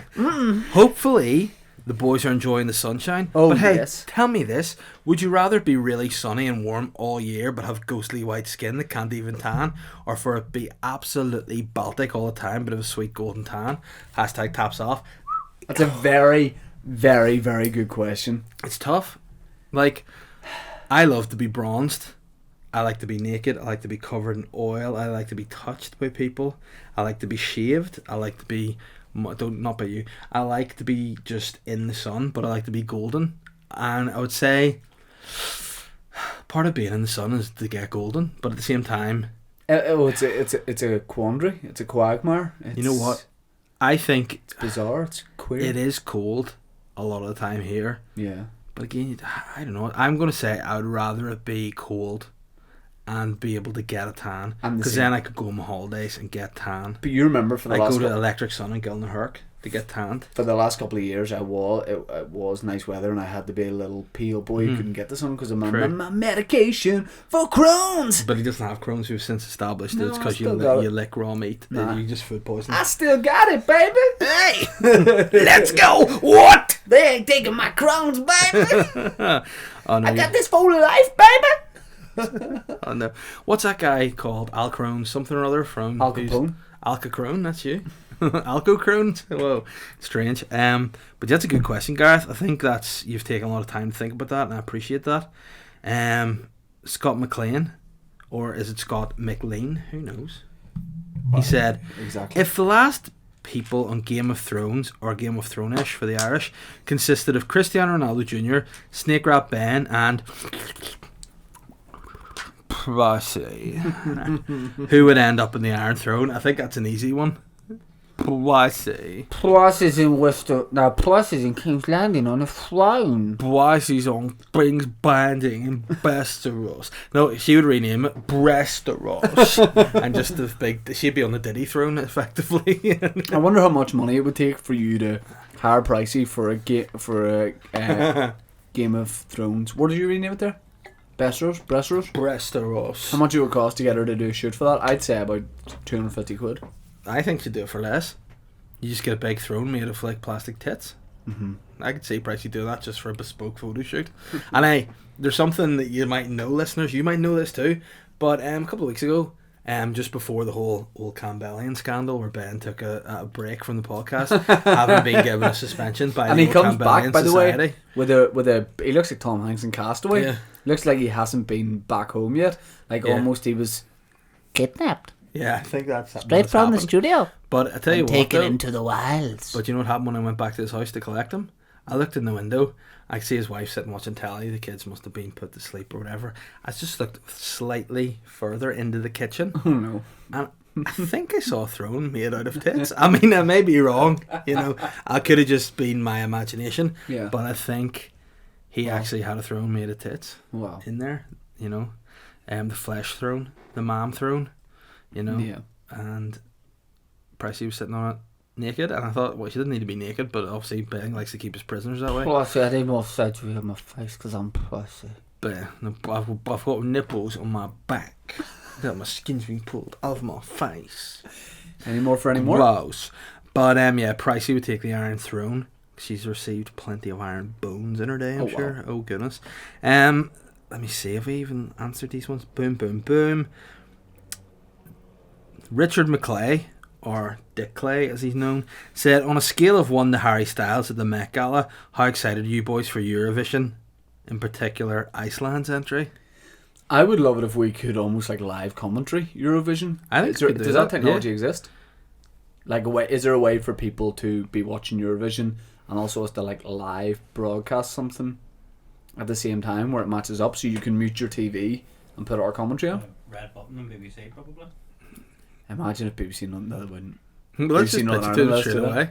Hopefully, the boys are enjoying the sunshine.
Oh,
but hey,
yes.
tell me this: would you rather be really sunny and warm all year, but have ghostly white skin that can't even tan, or for it be absolutely Baltic all the time, but have a sweet golden tan?" Hashtag taps off.
That's a very, very, very good question.
It's tough. Like, I love to be bronzed. I like to be naked. I like to be covered in oil. I like to be touched by people. I like to be shaved. I like to be, not by you. I like to be just in the sun, but I like to be golden. And I would say part of being in the sun is to get golden, but at the same time,
It's a quandary. It's a quagmire.
you know what? I think
It's bizarre. It's queer.
it is cold a lot of the time here.
Yeah.
But again, I don't know. I'm going to say I would rather it be cold and be able to get a tan,
And the
because
same.
then I could go on my holidays and get tan.
But you remember for the
I
last
go to
couple,
Electric Sun and Gilnaherk to get tanned.
for the last couple of years, it was nice weather, and I had to be a little peel boy who couldn't get the sun because of my,
True.
my medication for Crohn's.
But he doesn't have Crohn's. We've since established that
No,
it's
I
because
still got it.
you lick raw meat.
Nah.
You just food poison.
I still got it, baby.
Hey, let's go. What?
They ain't taking my Crohn's, baby.
Oh no!
I got this for life, baby.
Oh no! What's that guy called? Al Crone, something or other from
Al Capone.
Alka Crone, that's you. Alco Crone. Whoa, strange. But that's a good question, Gareth. I think that's you've taken a lot of time to think about that, and I appreciate that. Scott McLean, or is it Scott McLean? Who knows? He said,
Exactly.
if the last people on Game of Thrones, or Game of Thrones-ish for the Irish, consisted of Cristiano Ronaldo Jr., Snake Rat Ben, and Pricey, who would end up in the Iron Throne? I think that's an easy one. Pricey.
Plus is in Plus is in King's Landing on a throne.
Pricey's on Brings Banding in Besteros. No, she would rename it Bresteros. And just the big, she'd be on the Diddy throne, effectively.
I wonder how much money it would take for you to hire Pricey for a Game of Thrones. What did you rename it there? Besteros?
Bresteros.
How much it would cost to get her to do a shoot for that? I'd say about 250 quid.
I think she'd do it for less. You just get a big throne made of like plastic tits.
Mm-hmm.
I could see Pricey do that just for a bespoke photo shoot. And hey, there's something that you might know, listeners. You might know this too. But a couple of weeks ago, just before the whole Campbellian scandal, where Ben took a break from the podcast, having been given a suspension by
And
the
he comes
Campbellian
back, by the
Society.
way, with a. He looks like Tom Hanks in Castaway.
Yeah.
Looks like he hasn't been back home yet. Like
Yeah.
almost he was.
Kidnapped.
Yeah, I think that's
Straight
what's
from the
happened.
studio.
But I tell you
And
what,
taken
though,
into the wilds.
but you know what happened when I went back to his house to collect him? I looked in the window. I see his wife sitting watching telly. The kids must have been put to sleep or whatever. I just looked slightly further into the kitchen.
Oh no.
And I think I saw a throne made out of tits. I mean, I may be wrong. You know, I could have just been my imagination.
Yeah.
But I think he actually had a throne made of tits
Wow.
in there. You know, the flesh throne, the mom throne. You know.
Yeah.
And Pricey was sitting on it naked, and I thought, well, she didn't need to be naked, but obviously Ben likes to keep his prisoners that way.
Well, I said I'm more surgery on my face because I'm pussy.
But I've got nipples on my back that my skin's been pulled off my face.
Any more for any more?
Gross. But yeah, Pricey would take the Iron Throne. She's received plenty of iron bones in her day, I'm sure. Wow. Oh goodness. Let me see if we even answered these ones. Boom, boom, boom. Richard McClay, or Dick Clay as he's known, said, on a scale of 1 to Harry Styles at the Met Gala, how excited are you boys for Eurovision? In particular, Iceland's entry.
I would love it if we could almost like live commentary Eurovision.
I think
does that technology exist? Like, is there a way for people to be watching Eurovision and also us to like live broadcast something at the same time where it matches up, so you can mute your TV and put our commentary on?
Red button on BBC probably.
Imagine if BBC None that wouldn't.
Let's just pitch to it straight away.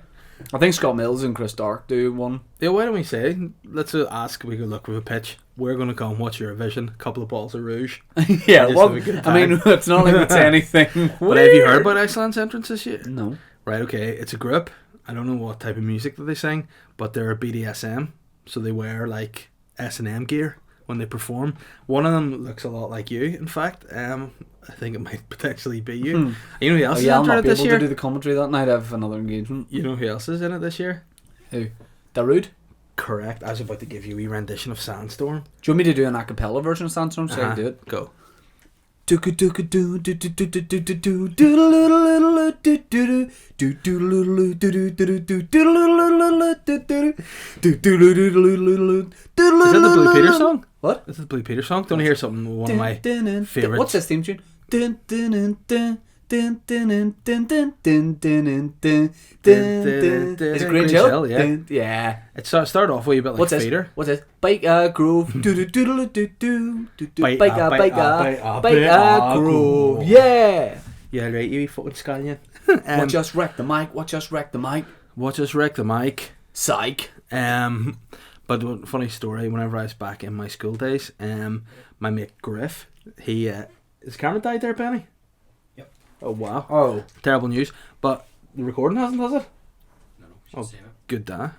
I think Scott Mills and Chris Dark do one.
Yeah, why don't we say, let's ask, we could look with a pitch. We're going to go and watch Eurovision, a couple of bottles of Rouge.
Yeah, well, I mean, it's not like it's anything.
But have you heard about Iceland's entrance this year?
No.
Right, okay, it's a group. I don't know what type of music that they sing, but they're BDSM, so they wear like S&M gear when they perform. One of them looks a lot like you, in fact. I think it might potentially be you. You know who else is
I'll
in
not
it
be
this
able
year?
to do the commentary that night. I have another engagement.
You know who else is in it this year?
Who? Darude?
Correct. I was about to give you a wee rendition of Sandstorm.
Do you want me to do an a cappella version of Sandstorm? So I can do it.
Go. Is that the Blue Peter song?
What?
Is it the Blue Peter song? Don't hear something, one of my favourites.
What's this theme tune? Is it Green Hill?
Yeah.
Yeah.
It started off a wee bit like
What's this?
Feeder.
What's this? Bike Groove. Bike Groove. Yeah.
Yeah, right, you wee fucking scallion.
Watch us wreck the mic. Watch us wreck the mic.
Watch us wreck the mic.
Psych.
But funny story, whenever I was back in my school days, my mate Griff, he, his camera died there, Penny?
Yep.
Oh, wow.
Oh.
Terrible news. But the recording hasn't, has it?
No,
Oh,
save it.
good da.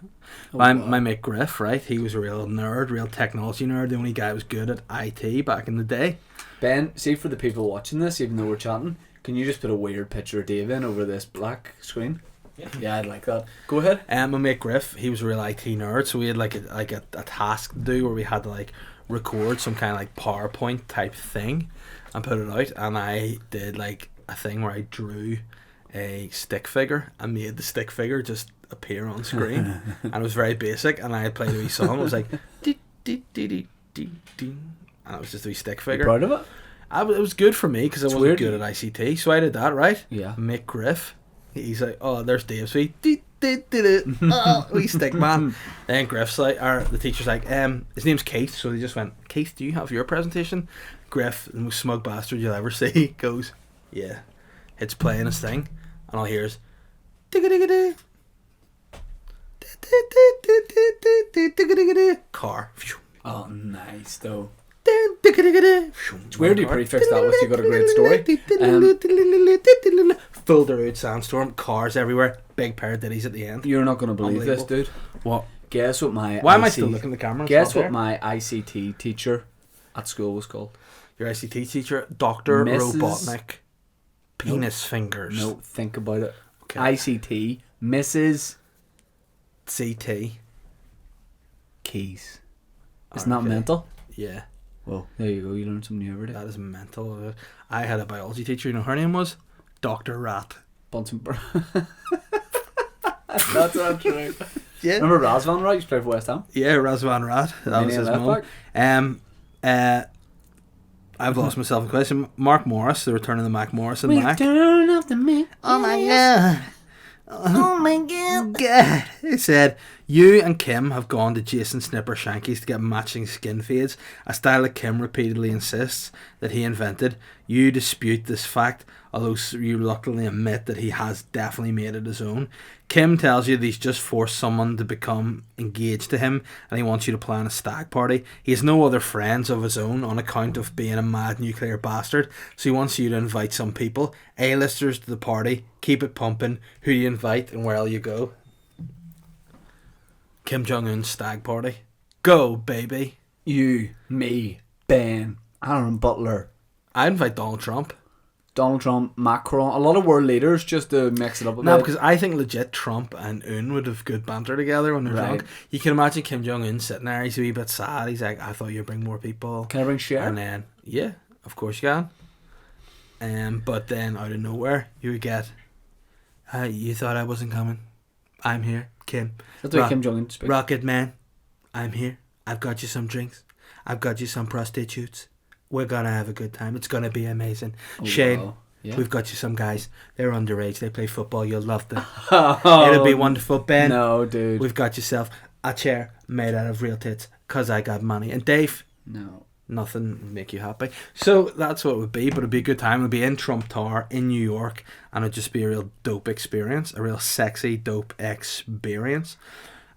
Oh,
my
wow.
mate Griff, right, he was a real nerd, real technology nerd, the only guy who was good at IT back in the day.
Ben, see, for the people watching this, even though we're chatting, can you just put a weird picture of Dave in over this black screen? Yeah, I'd like that. Go ahead.
My mate Griff, he was a real IT nerd, so we had like a task to do where we had to like record some kind of like PowerPoint type thing and put it out, and I did like a thing where I drew a stick figure and made the stick figure just appear on screen, and it was very basic, and I had played a wee song. It was like dee, dee, dee, dee, dee, dee, and it was just a wee stick figure.
You proud of it?
It was good for me because I wasn't
weird.
good at ICT, so I did that, right?
Yeah.
Mate Griff, he's like, oh, there's Dave's wee wee stick man. Then Griff's like, or the teacher's like, his name's Keith, so they just went, Keith, do you have your presentation? Griff, the most smug bastard you'll ever see, goes, yeah. Hits play in his thing, and all I hear is car.
Oh, nice, though.
It's
weird you prefix that with you got a great story.
Full Darude Sandstorm, cars everywhere, big pair of ditties at the end.
You're not going to believe this, dude.
What?
Guess what my
Why am I still looking at the camera?
Guess what my ICT teacher at school was called?
Your ICT teacher, Dr.
Mrs.
Robotnik. Penis fingers.
No, think about it.
Okay.
ICT, Mrs.
CT.
Keys. Isn't that
Okay.
mental?
Yeah,
Well, there you go. You learn something new every day.
that is mental. I had a biology teacher, you know her name was? Dr. Rat.
Bunsen That's not true.
Yeah.
Remember Razvan, right? You played for West Ham.
Yeah, Razvan Rat. That was
Romanian
his
left
mum. I've lost myself in question. Mark Morris, the return of the Mac Morris and Mac.
Turn off the mic.
Oh my god.
Oh my god.
God. He said, you and Kim have gone to Jason Snipper Shanky's to get matching skin fades, a style that Kim repeatedly insists that he invented. You dispute this fact, although you reluctantly admit that he has definitely made it his own. Kim tells you that he's just forced someone to become engaged to him and he wants you to plan a stag party. He has no other friends of his own on account of being a mad nuclear bastard, so he wants you to invite some people, A-listers, to the party. Keep it pumping. Who do you invite and where'll you go? Kim Jong-un's stag party. Go, baby.
You, me, Ben, Aaron Butler,
I invite Donald Trump.
Donald Trump, Macron, a lot of world leaders just to mix it up a
No,
bit.
because I think legit Trump and Un would have good banter together when they're
Right.
drunk. You can imagine Kim Jong-un sitting there, he's a wee bit sad. He's like, I thought you'd bring more people.
Can I bring Cher?
And then, yeah, of course you can. But then out of nowhere, you would get, you thought I wasn't coming. I'm here, Kim.
That's the way Kim Jong-un speaks.
Rocket Man, I'm here. I've got you some drinks. I've got you some prostitutes. We're gonna have a good time. It's gonna be amazing.
Oh,
Shane,
wow. Yeah.
we've got you some guys. They're underage. They play football. You'll love them.
Oh,
It'll be wonderful, Ben.
No, dude.
We've got yourself a chair made out of real tits because I got money. And Dave,
No.
nothing would make you happy. So that's what it would be, but it'd be a good time. It'd be in Trump Tower in New York, and it'd just be a real dope experience, a real sexy, dope experience.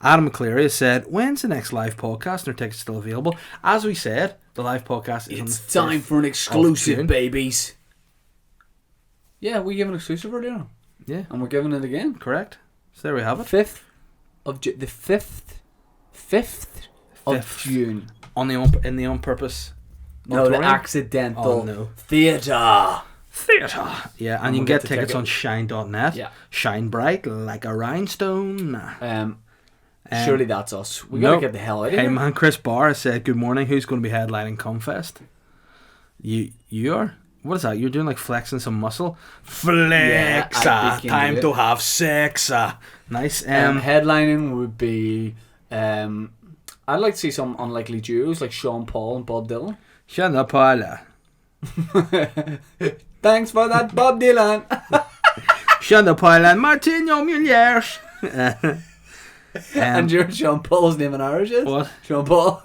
Adam McCleary has said, when's the next live podcast? And are tickets still available? As we said, the live podcast is
It's
on the
time
5th
for an
of
exclusive,
June.
babies. Yeah, we give an exclusive earlier.
Yeah,
And we're giving it again.
correct. So there we have it.
5th of June. The 5th of
Fifth.
June.
In the on purpose.
No, the
auditorium?
accidental
Oh, no.
theatre.
Theatre. Yeah, and you
we'll
can get
get the
tickets
ticket.
on shine.net.
Yeah.
Shine bright like a rhinestone.
Surely that's us. We gotta
nope.
get the hell out of
Hey
here.
man, Chris Barr has said, good morning, who's going to be headlining Cumfest? You are? What is that? You're doing like flexing some muscle? Flex,
I think
time
you
to
do it.
have sex. Nice.
Headlining would be... I'd like to see some unlikely duos like Sean Paul and Bob Dylan.
Shut up, Paula.
Thanks for that, Bob Dylan.
Shut up, Paula. Martino Muliers.
And your Sean Paul's name in Irish is?
What?
Sean Paul.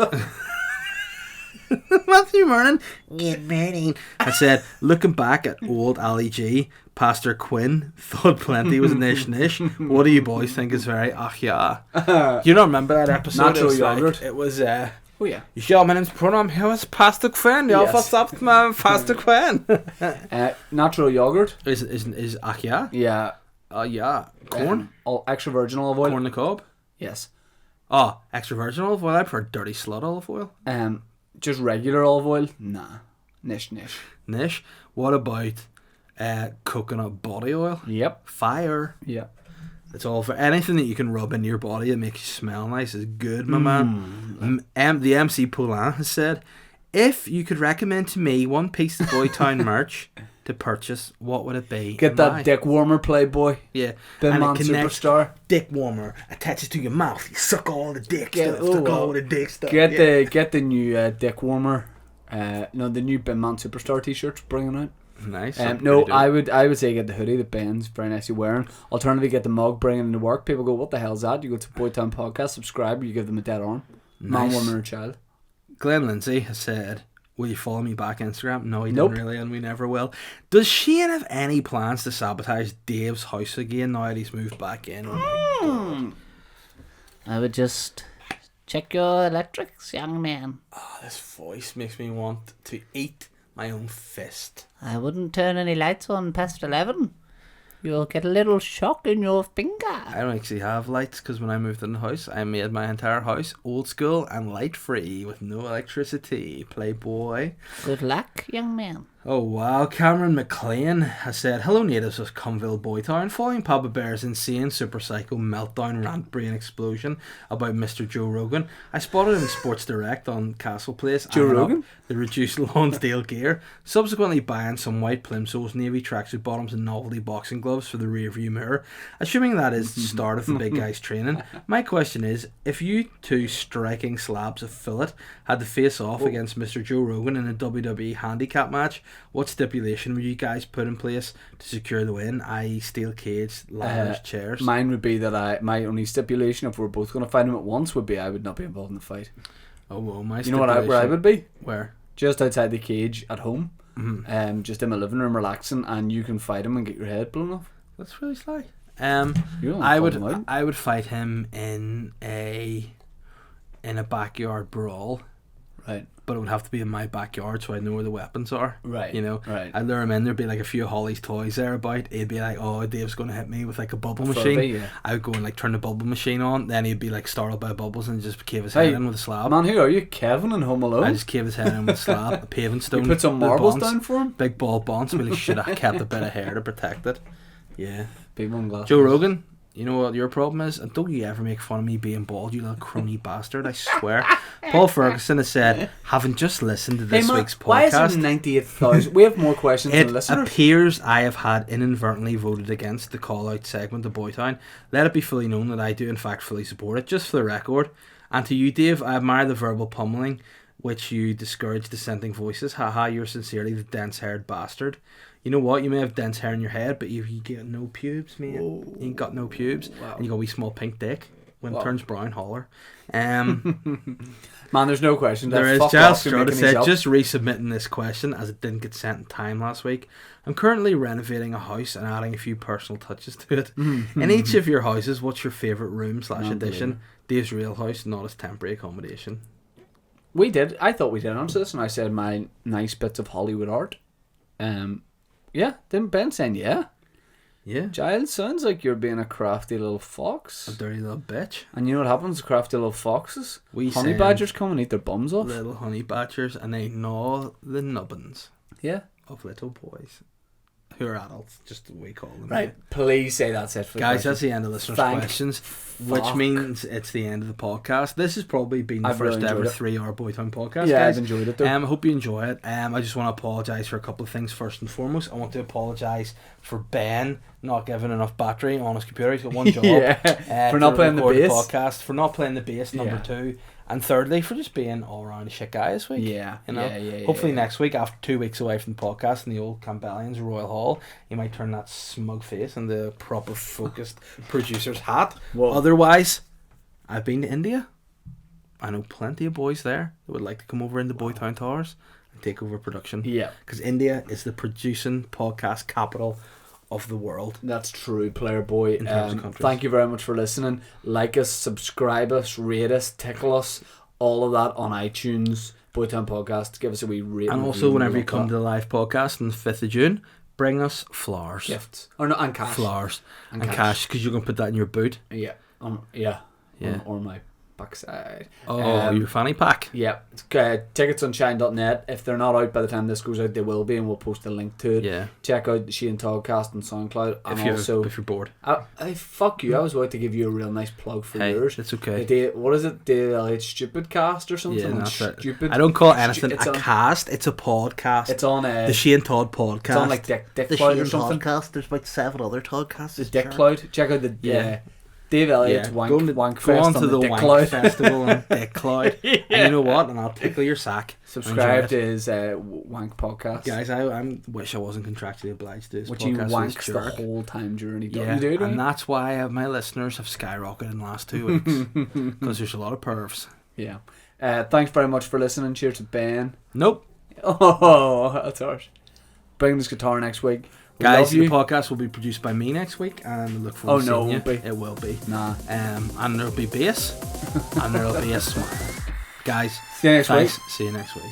Matthew Mernon.
Good morning.
I said, looking back at old Ali G, Pastor Quinn thought plenty was nish nish. What do you boys think is very yeah? You don't remember that episode?
Natural
It was
yogurt.
It was
Oh yeah.
yeah, my name's pronoun. Here is Pastor Quinn. Yeah,
Yes.
what's up, man? Pastor Quinn.
Natural yogurt.
is yeah?
Yeah.
Yeah. Corn.
All extra virgin olive oil.
Corn on the cob.
Yes.
Oh, extra virgin olive oil. I prefer dirty slut olive oil.
Just regular olive oil. Nah. Nish nish.
Nish. What about coconut body oil?
Yep.
Fire.
Yeah.
It's all for anything that you can rub into your body that makes you smell nice is good, my man. The MC Poulain has said, if you could recommend to me one piece of Boytown merch to purchase, what would it be?
Get that dick warmer, Playboy.
Yeah.
Bin
And it
Man
connects-
Superstar.
Dick warmer attaches to your mouth. You suck all the dick
Get-
stuff.
oh,
Suck
well.
all the dick stuff.
Get
yeah.
the new dick warmer. No, the new Bin Man Superstar t-shirts bringing out.
Nice.
No, I would say get the hoodie that Ben's very nicely wearing. Alternatively, get the mug, bring it into work. People go, what the hell's that? You go to Boytown Podcast, subscribe, you give them a dead arm. Man,
Nice.
woman, or child.
Glenn Lindsay has said, will you follow me back Instagram? No, he
Nope.
didn't really, and we never will. Does Shane have any plans to sabotage Dave's house again now that he's moved back in? Oh my God.
I would just check your electrics, young man.
Oh, this voice makes me want to eat my own fist.
I wouldn't turn any lights on past 11. You'll get a little shock in your finger.
I don't actually have lights because when I moved in the house, I made my entire house old school and light free with no electricity. Playboy.
Good luck, young man.
Oh wow, Cameron McLean has said, hello natives of Cumville Boytown, following Papa Bear's insane super psycho meltdown rant brain explosion about Mr. Joe Rogan. I spotted him in Sports Direct on Castle Place.
Joe
eyeing up
Rogan?
the reduced Lonsdale gear, subsequently buying some white plimsolls, navy tracksuit bottoms and novelty boxing gloves for the rear view mirror. Assuming that is the start of the big guy's training, my question is, if you two striking slabs of fillet had to face off against Mr. Joe Rogan in a WWE handicap match, What stipulation would you guys put in place to secure the win? I.e., steel cage, ladders, chairs.
Mine would be that my only stipulation, if we're both going to fight him at once, would be I would not be involved in the fight.
Oh well, my
You know where I would be?
Where?
Just outside the cage at home.
Mm-hmm.
Just in my living room relaxing, and you can fight him and get your head blown off.
That's really sly.
You don't
I
call
would
him out.
I would fight him in a backyard brawl,
Right.
but it would have to be in my backyard so I know where the weapons are.
Right.
You know,
Right.
I'd lure him in. There'd be like a few Holly's toys there about. He'd be like, "Oh, Dave's going to hit me with like a bubble machine."
Furby, yeah.
I would go and like turn the bubble machine on. Then he'd be like startled by bubbles and just cave his
Hey,
head in with a slab.
Man, who are you? Kevin in Home Alone?
I just cave his head in with a slab, a paving stone.
You put some
with
marbles
bonds,
down for him?
Big ball bonds. Really should have kept a bit of hair to protect it. Yeah.
Big one glass.
Joe Rogan, you know what your problem is? And don't you ever make fun of me being bald, you little crony bastard, I swear. Paul Ferguson has said, having just listened to this week's
why is
podcast,
there 98,000? We have more questions than
it
listeners.
appears I have had inadvertently voted against the call-out segment of Boytown. Let it be fully known that I do in fact fully support it, just for the record. And to you, Dave, I admire the verbal pummeling which you discourage dissenting voices. Haha, you're sincerely the dense-haired bastard. You know what? You may have dense hair in your head, but you get no pubes, mate.
Whoa.
You ain't got no pubes.
Wow.
And you got a wee small pink dick. When
Wow.
it turns brown, holler.
Man, there's no question.
There is
Fuck
Giles
off, you're
Strode
making
said,
these up.
just resubmitting this question as it didn't get sent in time last week. I'm currently renovating a house and adding a few personal touches to it. In each of your houses, what's your favourite room / addition? Dave's real house, not his temporary accommodation.
We did. I thought we did answer this, and I said my nice bits of Hollywood art. Yeah, didn't Ben saying yeah?
Yeah.
Giles, sounds like you're being a crafty little fox.
A dirty little bitch.
And you know what happens to crafty little foxes?
We
Honey
send
badgers come and eat their bums off.
Little honey badgers, and they gnaw the nubbins
Yeah.
of little boys. Who are adults, just we call them.
Right. Please say that's it for the
Guys,
question.
that's the end of listeners'
Thank
questions, which
fuck.
means it's the end of the podcast. This has probably been the
I've really
first ever
enjoyed it.
3-hour Boytown podcast,
Yeah,
guys.
I've enjoyed it though.
I hope you enjoy it. I just want to apologise for a couple of things first and foremost. I want to apologise for Ben not giving enough battery on his computer. He's got one job.
Yeah, for not
to
playing the
record
bass.
podcast, for not playing the bass, number
Yeah.
2. And thirdly, for just being all around a shit guy this week.
Yeah,
You know?
yeah.
Hopefully next week, after 2 weeks away from the podcast in the old Campbellians Royal Hall, he might turn that smug face into a proper focused producer's hat.
Well,
Otherwise, I've been to India. I know plenty of boys there that would like to come over into Boytown Towers and take over production.
yeah,
Because India is the producing podcast capital of the world.
that's true, player boy.
In terms of countries.
Thank you very much for listening. Like us, subscribe us, rate us, tickle us, all of that on iTunes. Boytown Podcast. Give us a wee rate.
And also, whenever you come to the live podcast on the 5th of June, bring us flowers.
gifts or no, and cash.
Flowers.
And
And cash, because you're going to put that in your boot.
Yeah, yeah,
Yeah.
or my backside.
Oh, your fanny pack.
Yeah, ticketsonshine.net. If they're not out by the time this goes out, they will be, and we'll post a link to it.
Yeah.
Check out the Shane Toddcast on SoundCloud. And
If you're bored.
fuck you, I was about to give you a real nice plug for
Hey,
yours.
it's okay.
What is it? The Stupid Cast or something?
Yeah, that's it.
Stupid.
I don't call anything
It's
a
on-
cast, it's a podcast.
It's on
the Shane Todd podcast.
it's on like Dick
The
Cloud
Shane
or something.
Podcast. There's about 7 other podcasts.
The Dick Cloud. Check out the Dave Elliott's Wank
go
Fest
on to
on
the
Dick
Wank
Cloud.
Festival on Dick Cloud. And you know what? And I'll tickle your sack.
Subscribe
Enjoy
to
it.
his Wank podcast.
Guys, I wish I wasn't contractually obliged to this
which
podcast.
he
with this
wanks the
jerk.
whole time during he does.
Yeah,
You do, don't
and
you?
that's why my listeners have skyrocketed in the last 2 weeks. Because there's a lot of pervs.
Yeah. Thanks very much for listening. Cheers to Ben.
Nope.
Oh, that's harsh. Bring this guitar next week. We
Guys,
love
the
you.
podcast will be produced by me next week, and I look forward
Oh,
to
no,
seeing
it
you.
won't be.
It will be.
Nah.
And there'll be bass, and there'll be a smile. Guys,
See you next
thanks.
week.
See you next week.